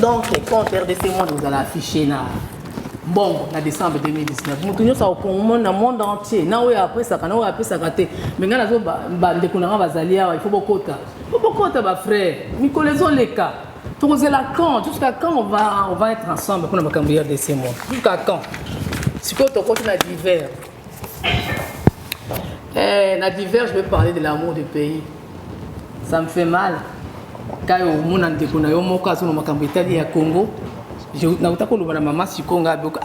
donc, les comptes RDC Monde, vous allez afficher là. Bon, en décembre 2019, nous sommes au monde entier. Nous après ça, nous après ça, mais nous avons il faut beaucoup de temps. Il faut beaucoup de frères. Nous connaissons les cas. Jusqu'à quand on va être ensemble pour nous cambier de ces mois? Jusqu'à quand? Si on continue à divers. Dans divers, je vais parler de l'amour du pays. Ça me fait mal. Quand on a des Congo. Je na utako lo bana mama sikonga boko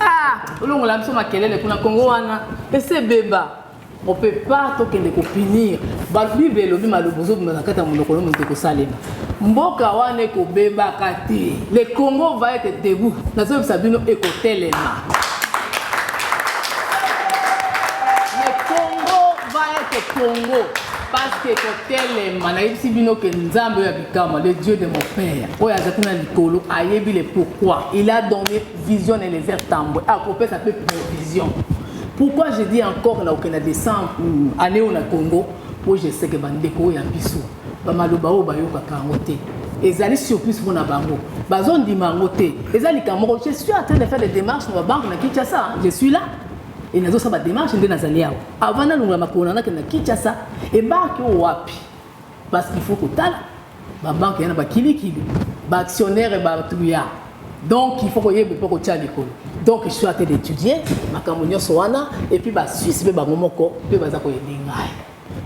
olongo la biso makelele kuna Congo wana ese beba on peut pas tokende ko punir ba bible lobi malobozo na kata monoko lo monte ko salema mboka wana ko beba kati le Congo va être debout na zo sabino ekotelema le Congo va être Congo. Parce que le Dieu de mon père, pourquoi il a donné vision et les verts tambours. Ça peut prévision. Pourquoi je dis encore qu'on a décembre, année au Congo, où je sais que Bandeko est un bisou. Bamalobao bayoka kangote. Et allez surprise pour Nabango. Bazon di mangote. Et allez Camoro. Je suis en train de faire des démarches dans la banque de Kinshasa. Je suis là. Et nous avons des démarches de Nazaliao. Avant de nous avons Kinshasa et banque au wapi. Parce qu'il faut que tu la banque est un kili, actionnaire et batouya. Donc il faut que tu aies l'école. Donc je suis en train d'étudier, ma camonio soana, et puis Suisse, Bamomoko, puis Bazako et Ningai.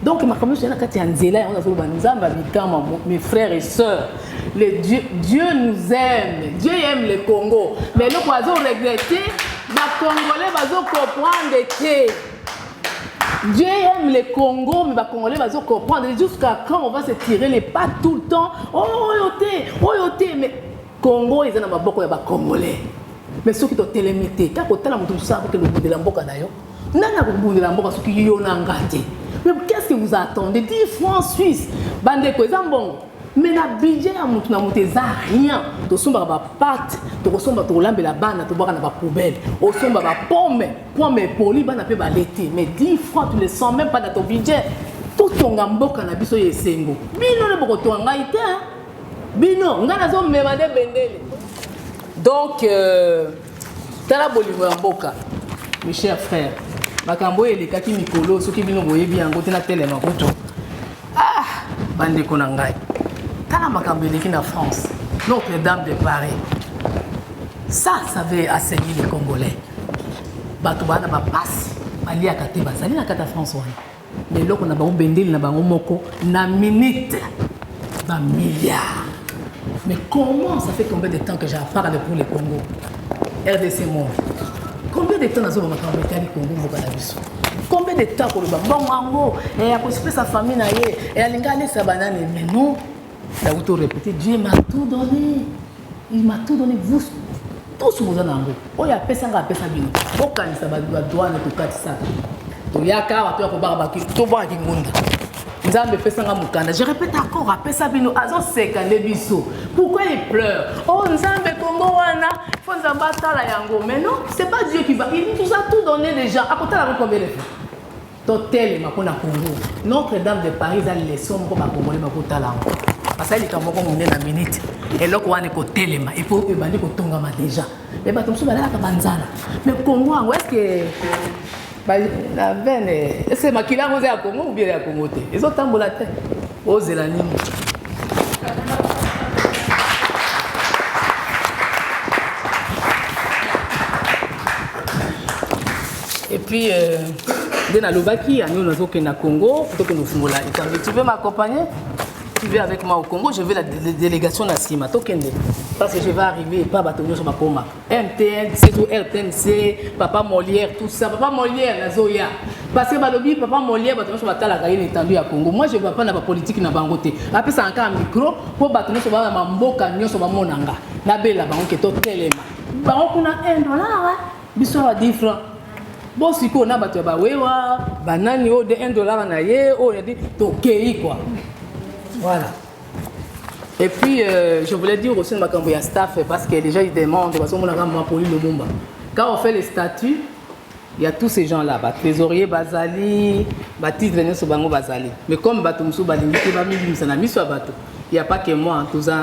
Donc makambo c'est na kati ya nzela on a zo banzamba bikama mes frères et sœurs. Dieu nous aime, Dieu aime le Congo. Mais le oiseau regretter, les Congolais vont comprendre que Dieu aime le Congo, mais les Congolais vont comprendre jusqu'à quand on va se tirer les pattes tout le temps. Oh yoté, mais Congo ils ont beaucoup de Congolais. Mais ceux qui ont télémété, quand on a tout ça que le bout de la mboka d'ailleurs, nana le bout de la mboka ceux qui y ont engagé. Mais qu'est-ce que vous attendez? 10 francs suisses, bande ko bon. Mais na budget ya mutu na mutu eza rien. To somba ba pâte, to somba to lambela bana to boka na ba poubelle. O somba ba pomme poli bana pe ba l'été. Mais 10 francs tu les sens même pas dans ton budget. Tout ton mboka na biso yesengo. Bino le boko to ngaite. Bino ngana zo memande bendele. Donc tala bolingo ya mboka. Mes chers frères, makambo elekaki mikolo soki bino boyebi yango tena telema kutu. Ah, bande ko na ngai. Tala makambo eleki na France, Notre-Dame de Paris. Ça avait assailli les Congolais. Bato bana ba passe, bali akate bazali na kata France wana. Mais loko na bango bendeli na bango moko na minute ba milliards. Mais comment ça fait combien de temps que j'en parle pour le Congo? RDC Monde. Combien de temps nazo makambo etali Congo mboka na biso? Combien de temps pour le bango et a construit sa famille na ye et alinga aller sa banane mais non. Là où tu répété, Dieu m'a tout donné. Il m'a tout donné. Vous tous vous en avez. Oh il y a personne qui a personne bien. Aucun ça va douane tout cas ça. Tu y a car tu as pour barbaki tout va qui ngunda. Nous avons fait ça mukanda. Je répète encore à personne bien. Azo seka les biso. Pourquoi il pleure? Oh nous avons Congo wana. Faut nous abattre la yango. Mais non, c'est pas Dieu qui va. Il nous a tout donné déjà. À côté la combien de fois? Totel ma kona Congo. Notre-Dame de Paris a les sommes pour ma Congolais ma kota là. Parce que les Camerounais ont une minute. Et là, on est côté téléma. Il faut que les gens déjà. Les bateaux sont là, mais Congo, où est-ce que la veine c'est ma qui l'a osé à Congo ou bien à Congo? Ils ont tambour la tête. Osez la ligne. Et puis, dans l'Ovaki, nous avons au Congo, plutôt que nous faisons là. Tu veux m'accompagner? Tu viens avec moi au Congo, je vais la délégation à Sima, parce que je vais arriver, pas bâtonner sur ma coma. MTN, c'est RTNC, Papa Molière, tout ça. Papa Molière, la Zoya. Parce que Balobi, Papa Molière, bâtonner sur ma talagaïne étendue à Congo. Moi, je ne vais pas dans la politique na bangoté. Après, c'est encore un micro pour bâtonner sur ma mboka, sur ma monanga. La belle, la banque est au téléma. Banque, on a $1, bisous à 10 francs. Bon, si on a battu à Wewa, banani, de $1 na ye, oh, il y a dit, t'okei quoi. Voilà. Et puis, je voulais dire aussi de ma staff, parce que déjà ils demandent, quand on fait les statuts, il y a tous ces gens-là, trésorier Bazali, Baptiste René Sobango Bazali. Mais comme Batumsou Balingi, il n'y a pas que moi, tout ça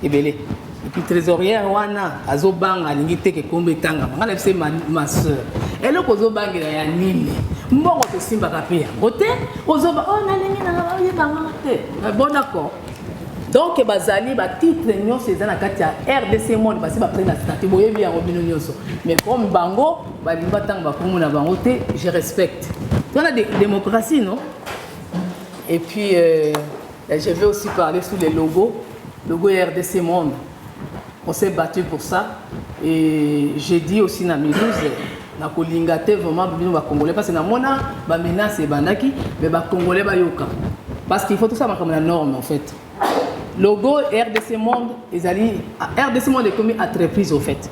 est belé. Et puis trésorier Wana, Azobang, Alingite, qui est comme Tanga, c'est ma soeur. Et là, Kozobang, il y a Nini. Bon, on se simba kapia. Côté, Ozoba, oh, bon d'accord. Donc, Bazali, titre réunion, c'est dans la Katia RDC Monde, parce que va prendre la statue, boye bien au Binonioso. Mais comme Bango, je respecte. On a des démocraties, non? Et puis, je vais aussi parler sur les logos. Logo RDC Monde. On s'est battu pour ça. Et j'ai dit aussi dans mes 12. Na kolingate vraiment bino ba congolais parce que na mona ba menace bandaki mais ba congolais ba yoka parce qu'il faut tout ça comme la norme en fait. Logo RDC Monde RDC Monde est comme entreprise au fait.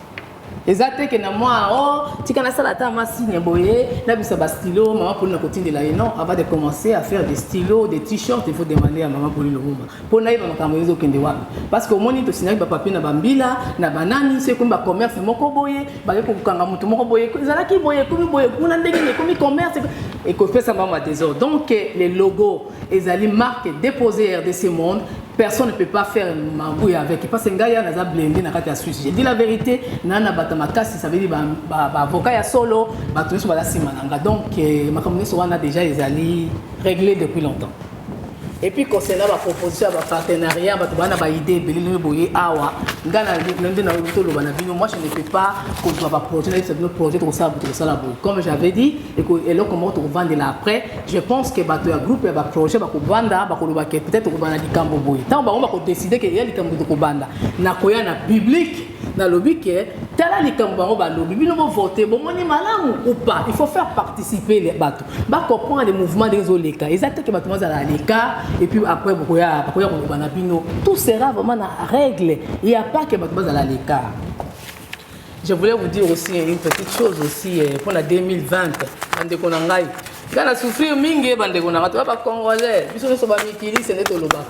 Exactement que na moi oh tikana sala ta ma signe boye na biso ba stylo maman pour na continue de la non avant de commencer à faire des stylos des t-shirts il faut demander à maman pour le moment pour na iba makambo yezo kende wapi parce que au moni to sinaki ba papier na bambila na banani c'est comme ba commerce moko boye ba ko kanga mutu moko boye ezalaki boye kuna ndenge ne comme commerce et ko fait ça maman désordre donc les logos ezali marque déposée RDC Monde. Personne ne peut pas faire magouille avec. Parce que Ngaya n'a blindé dans la Suisse. J'ai dit la vérité, Nana Batamakasi, ça veut dire avocat solo, donc ma communauté a déjà réglé depuis longtemps. Et puis concernant la proposition de partenariat, bah idée awa moi je ne peux pas projet comme j'avais dit et là comment on vend là après je pense que bah groupe va projet va vendre peut-être on va dikambo boy tant bah on va décider que il y a dikambo de vendre na koya na public na lobby que tala likambo bango ba lobby bino voter bon moni malamu ou pas il faut faire participer les bateaux ba comprendre les mouvements des oleka exactement que bateau za la leka et puis après bokoya ko na bino tout sera vraiment na règle il y a pas que bateau za la leka. Je voulais vous dire aussi une petite chose aussi pour la 2020 bande ko na ngai ngana souffrir mingi bande ko na bato ba congolais biso so ba mikili c'est neto loba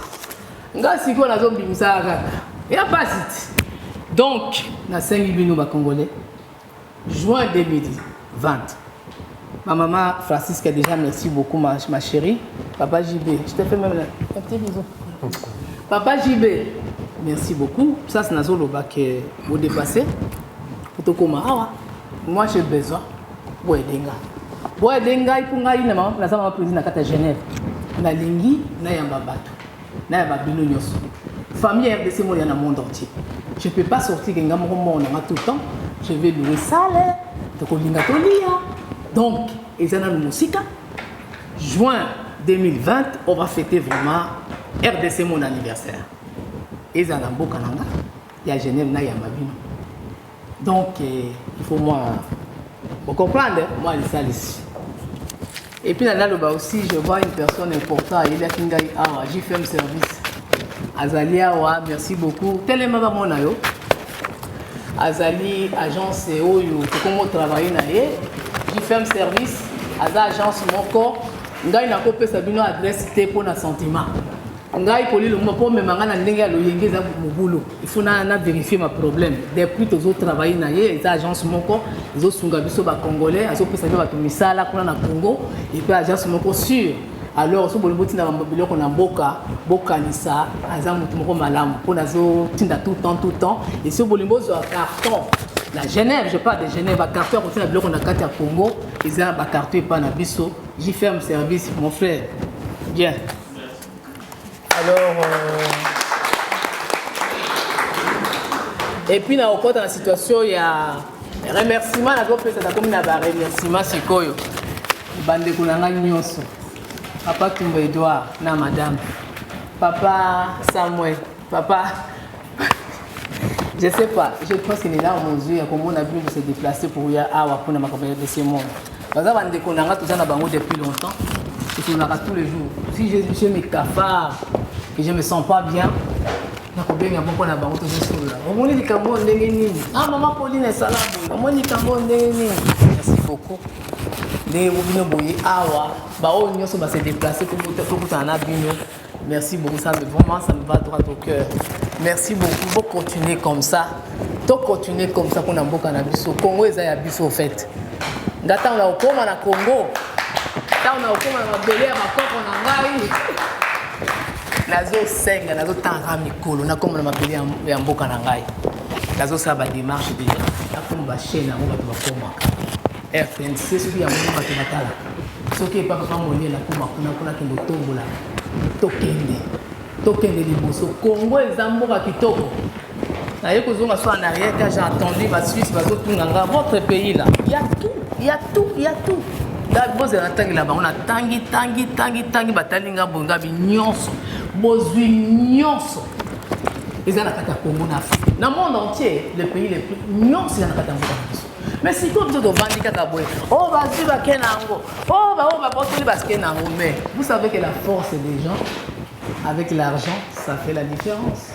nga siko na zo bimisa kaka il y a pas site. Donc, na 5 bino ba congolais juin 2020. Ma maman Francisca déjà merci beaucoup ma chérie. Papa JB, je te fais même un petit bisou. Papa JB, merci beaucoup. Ça c'est nazo loba que vous dépassez. Pour koma awa. Moi j'ai besoin boedenga. Boedenga ipunga ina mama na sama président na kata Genève. Na lingi na yamba bato. Na yamba bino nyoso. Famille RDC mo na monde entier. Je ne peux pas sortir tout le temps. Je vais louer salle, donc, juin 2020, on va fêter vraiment RDC mon anniversaire. Et ça il y a Genève, il y a Mabino. Donc, il faut moi, vous comprenez, moi, les salles ici. Et puis, là aussi, je vois une personne importante, il y a Kingai Awa, j'ai fait un service. Azali Awa, merci beaucoup. Tellement va mon ayo. Azali agence Oyo, comment travailler na ye. J'ai fait un service. Azali agence moko. Ngai na kopé sabino adresse te pour na sentiment. Ngai poli le mo me mangana ndenge lo yenge za mubulo. Il faut na vérifier ma problème. Depuis tous autres travailler na ye, les agences moko, les autres sunga biso ba congolais, azo pesa ba to misala kuna na Congo et puis agence moko sûr. Alors, si vous voulez que vous ayez boka, bokanisa, azamutumuko malamu, pour nazo tinda tout le temps. Et si vous voulez un carton, la Genève, je parle de Genève, un carton quand on a bloqué na kata Congo, ils ont un carton pas na biso. J'y fais un service, mon frère. Bien. Alors, et puis dans la situation, il y a remerciement, la groupe ça comme na ba remerciement c'est quoi yo. Bande kunanga nyoso. Papa Tumba Edouard, na madame. Papa Samuel, papa. Je sais pas, je pense qu'il est là au musée, comment on a vu se déplacer pour y avoir pour ma campagne de ce monde. Parce que on a tout ça depuis longtemps, et on a tous les jours. Si je me cafard et je me sens pas bien, on a bien beaucoup na bango tout ça là. On dit comment on est ah maman Pauline est salade. On dit comment on est merci beaucoup. Les Robino Boye Awa, Bao Nyoso va se déplacer pour tout en abino. Merci beaucoup, ça me va droit au cœur. Merci beaucoup, vous continuez comme ça. Vous continuez comme ça pour Nambo Cannabis. Au Congo, ils ont un au fait. Gata, on a au Congo, on a Congo. Là, on a au Congo, on a belé, on a coco, on a maï. Nazo Senga, Nazo Tanrami Kolo, on a comme on a belé en Boka Nangai. Nazo Saba démarche déjà. Là, comme on va chaîner, on va tout faire. RTNC, c'est ce qui a montré Matala. Ce qui est pas monnaie la Kuma Kuna Kendo Tombola. Tokende Liboso. Congo et Zamboura Kitoko. D'ailleurs, que vous en arrière, quand j'ai entendu la Suisse, votre pays là. Il y a tout. Là, vous avez entendu là-bas, on a tangi, batalinga, bongabi, nyonso. Bozui, nyonso. Ils ont la carte à Congo, dans le monde entier, le pays le plus nyonso, ils ont la carte à Congo. Mais si vous avez vendu Kakaboué, oh, vas-y, va Kenango, oh, va porter le Kenango. Mais vous savez que la force des gens, avec l'argent, ça fait la différence.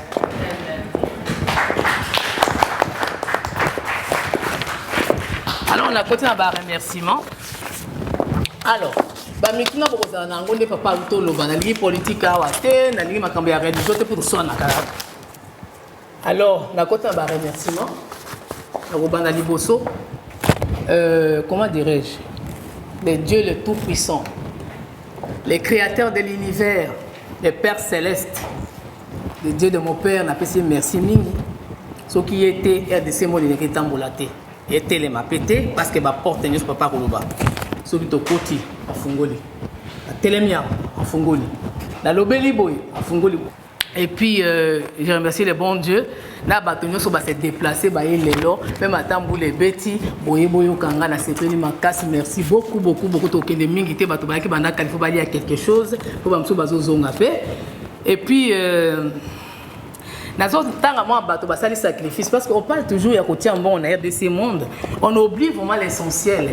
Alors, on a continué à remerciement. Alors, maintenant, vous avez papa la politique, la religion, pour soi. Alors, on a continué à remerciement. Comment dirais-je, les dieux les tout-puissants, les créateurs de l'univers, les pères célestes, les dieux de mon père, n'a pas dit merci Mingi. Ce qui était RDC, moi, il était embolaté. Il était les mapété parce que ma porte n'est pas Koloba. Ce qui est au côté, en Fongoli. La télémia, en Fongoli. na lobeli boy afungoli. Et puis je remercie le bon Dieu na batonyo so ba se déplacer ba yelelo même atambu les beti boye boyo kanga na sepeli makasi. Merci beaucoup to kende mingi te bato ba ki banda kalifo ba li quelque chose pour ba mso bazo zonga pe. Et puis Nazo tanga moi bato basali sacrifice parce qu'on parle toujours ya côté en bon on a de ces mondes. On oublie vraiment l'essentiel.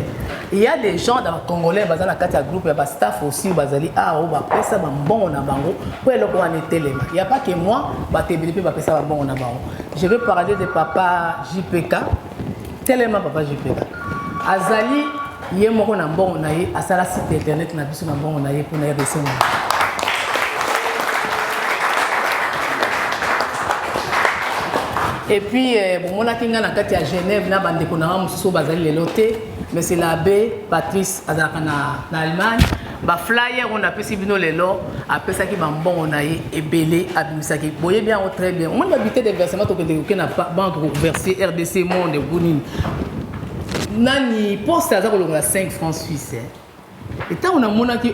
Il y a des gens dans le Congolais bazana kati ya groupe ya ba staff aussi bazali o ba pesa ba bon na bango pour eloko wana telema. Il y a pas que moi ba tebeli ba pesa ba bon na bango. Je vais parler de papa JPK. Telema papa JPK. Azali ye moko na bon na ye asala site internet na biso na bon na ye pour na RDC. Et puis, bon, on a kinga na kati à Genève, na bande ko na mususu bazali le loté, mais c'est l'abbé Patrice azaka na Allemagne. Ba flyer on a pesi bino lelo, apesa ki ba mbongo na ye ebele abimisaki. Boye bien ou très bien. On a habité des versements to ke na banque verser RDC monde bunini. Nani poste azaka ko 5 francs suisses. Et tant on a monaki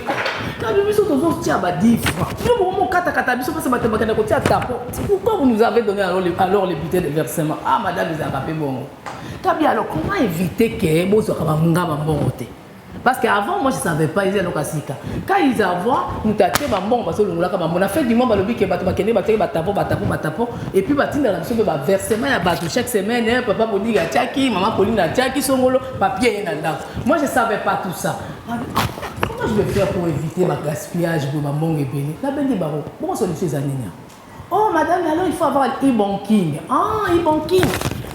pourquoi vous nous avez donné alors les bulletins de versement? Ah madame les a rappelé bon. Alors comment éviter que parce qu'avant moi je savais pas ils étaient lokasika. Quand ils avaient nous taté bon parce que on a fait du monde balobi que bato bakene batapo et puis batinda la biso ba versement ya bato chaque semaine papa Bodi a tchaki maman Pauline a tchaki songolo papier na ndako. Moi je savais pas tout ça. Comment je vais faire pour éviter ma gaspillage pour ma mongue et béni? La belle baro. Comment sont les années? Oh madame alors il faut avoir e-banking. Ah e-banking.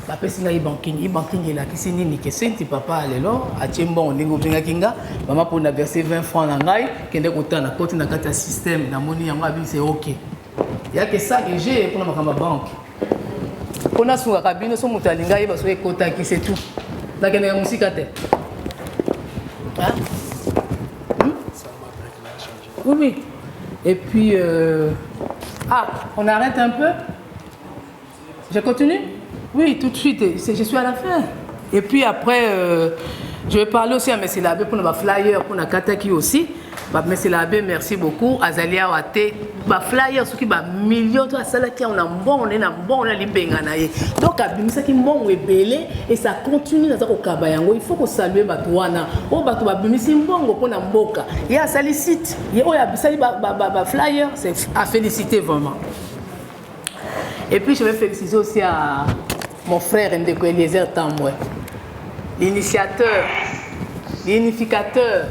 La personne e-banking est là qui c'est nini que c'est papa alors a tiembon ndingo pinga kinga maman pour na verser 20 francs na ngai kende kota na côté na kata système na moni yango abi c'est OK. Il y a que ça que j'ai pour ma banque. On a sur cabine so mutalinga yeba so ekota qui c'est tout. Na kende musika te. Hein? Oui. Et puis on arrête un peu. Je continue? Oui, tout de suite, je suis à la fin. Et puis après, je vais parler aussi à M. Labé pour nos flyers, pour nos Kataki aussi. M. Labé, merci beaucoup. Azalia Wate, flyers, ceux qui ont millions de salaki, on a bon, on a libenganaye. Donc, ça qui bon est belé et ça continue dans le Kabayango. Il faut que saluer Batouana. Oh, Batou, c'est bon pour na mboka. Il y a salicite, il y a flyers, c'est à féliciter vraiment. Et puis, je vais féliciter aussi à mon frère Ndeko Eliezer Tamboué, l'initiateur, l'unificateur.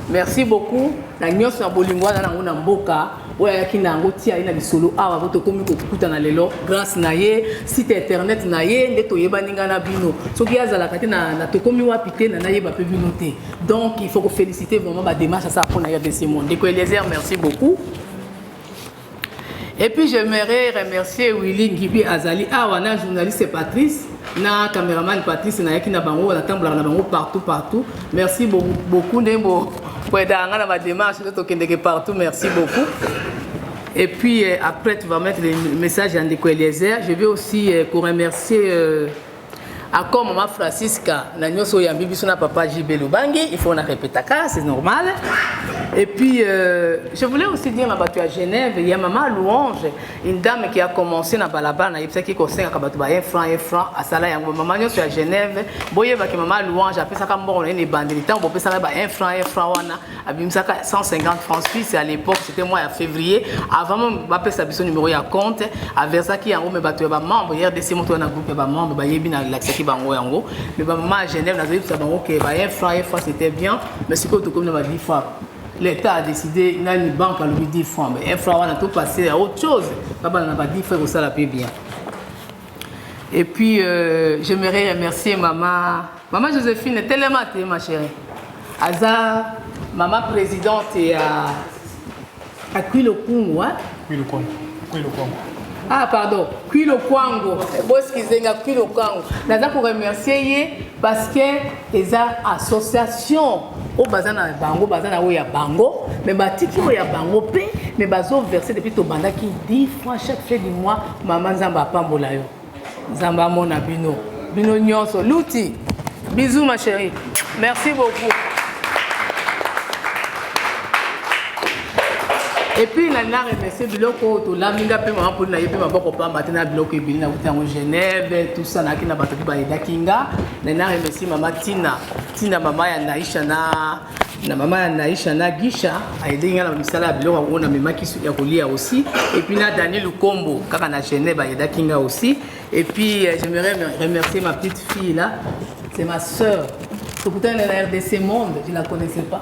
Merci beaucoup. La nyos na bolingwa na mboka oya kinango tia ina bisolo awa boto komi ko kuta na lelo grâce na ye site internet na ye ndeto yeba ninga na bino soki azala kati na to komi wapite na yeba pe bino te. Donc il faut que féliciter vraiment ba démarche ça pour na RDC monde. Ndeko Eliezer, merci beaucoup. Et puis j'aimerais remercier Willy Ngibi Azali, wana journaliste Patrice, na caméraman Patrice, na yaki na bango, na tambla na bango partout. Merci beaucoup Ndembo pour aider à ma démarche de tokendeke partout. Merci beaucoup. Et puis après tu vas mettre le message à Ndeko Eliezer. Je vais aussi remercier encore maman Francisca, na nyoso ya bibiso na papa JB Lubangi, il faut na répéter c'est normal. Et puis je voulais aussi dire à Genève, il y a maman Louange, une dame qui a commencé na balaba na yipsa ki ko senga ka batu ba 1 franc à sala yango maman nyoso à Genève, boye ba ki maman Louange apesa ka mbongo na ne bandeli tant bo pesa ba 1 franc wana abimsa ka 150 francs suisses à l'époque, c'était mois de février, avant même ba pesa biso numéro ya compte, a versa ki yango me batu ba membre hier de ces moto na groupe ba membre ba yebi na l'accès bango yango mais maman à Genève na zeli bango que ba 1 franc c'était bien mais c'est quoi tout comme na 10 francs l'État a décidé na ni banque à lui 10 francs mais 1 franc on a tout passé à autre chose baba na ba 10 francs ça la paye bien. Et puis j'aimerais remercier maman Joséphine tellement ma chérie Aza maman présidente et à Kwilo Kungu hein Kwilo Kungu. Ah pardon, Kwilo Kwango. Boskizenga Kwilo Kwango. Naza pour remercier parce que les associations au bazana bango bazana o ya bango mais batiki o ya bango pe mais bazo verser depuis to banda qui 10 francs chaque fin du mois maman Nzamba pambola yo. Nzamba mona bino nyonso luti. Bisous ma chérie. Merci beaucoup. Et puis, la nare remercié biloko to la minga pe maman pour na yepe maboko pa matina biloko ebili na wuta en Genève tout ça na kina batoki ba eda kinga. La nare remercié maman Tina maman ya Naisha na maman ya Naisha na Gisha aidenga na misala biloko on a mema kisu ya kolia aussi. Et puis na Daniel Lukombo kaka na Genève ba eda kinga aussi. Et puis j'aimerais remercier ma petite fille là, c'est ma sœur. Pourtant elle est la RDC Monde, je la connaissais pas.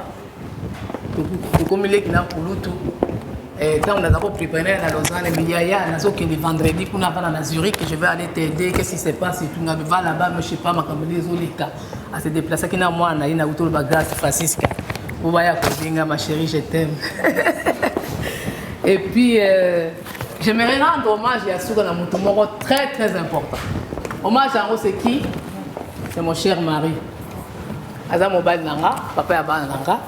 Comme il est qui n'a pas tout. Quand on a d'abord préparé à Lausanne, mais il y a un vendredi pour aller à Zurich, je vais aller t'aider, qu'est-ce qui se passe, tu vas là-bas, je ne sais pas, à se déplacer, qui n'a moi, on a une auto de bagage, Francisca. Vous voyez, ma chérie, je t'aime. Et puis, j'aimerais rendre hommage à Sougana Moutoumoro, très très important. Hommage à c'est qui? C'est mon cher mari. Aza Mobile Nanga, papa Yaba Nanga.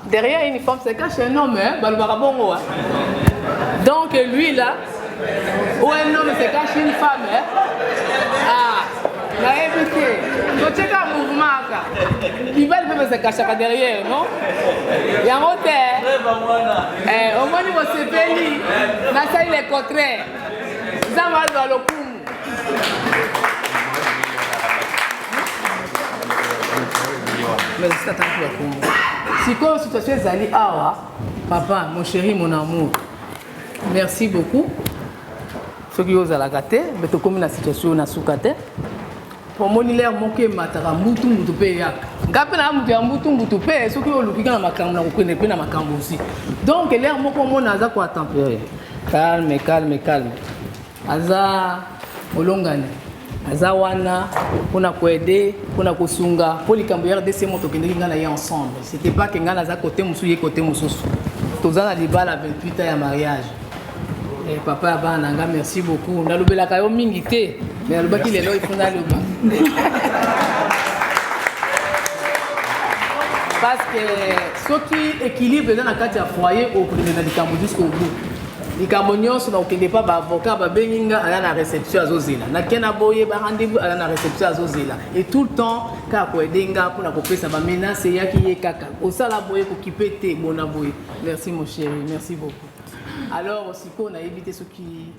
Derrière une femme se cache un homme, hein? Donc lui là, où un homme se cache une femme, hein? Ah, la évité. Donc c'est un mouvement. Il va se cacher derrière, non? Il y a un hôtel. Au moins il va se payer. Mais ça il est contraire. Ça va dans le coup. Mais c'est attends pour le si comme situation est allée, papa, mon chéri, mon amour, merci beaucoup. Ce qui vous a la gâté, mais tout comme la situation n'a soukate. Pour moi, il est manqué matara mutu mutu peyak. Ngapena mutu ya mutu pe, ce qui vous l'oubliez dans ma cambre, vous connaissez pas dans ma cambre aussi. Donc il est manqué mon aza quoi tempérer. Calme. Aza olongane. Azawana, pour nous aider, pour nous kusunga, pour les cambières de ces motos qui nous allons ensemble. C'était pas que nous allons à côté moussouye côté moussous. Tous à l'ibal à 28 ans de mariage. Et papa Abananga, merci beaucoup. On a l'obé la caillou mingité, mais le bas qu'il est là, il faut aller au bas. Parce que ce qui équilibre dans la carte à foyer au premier du Cambodge jusqu'au bout. Les Cambodgiens sont donc pas avocat, Benginga à la réception à Zozela. Na kena boye ba rendez-vous à la réception à Zozela. Et tout le temps, quand on denga pour la couper ça va menacer ya qui est kaka. Au sala boye pour qui péter bon aboye. Merci mon chéri, merci beaucoup. Alors aussi qu'on a évité ce qui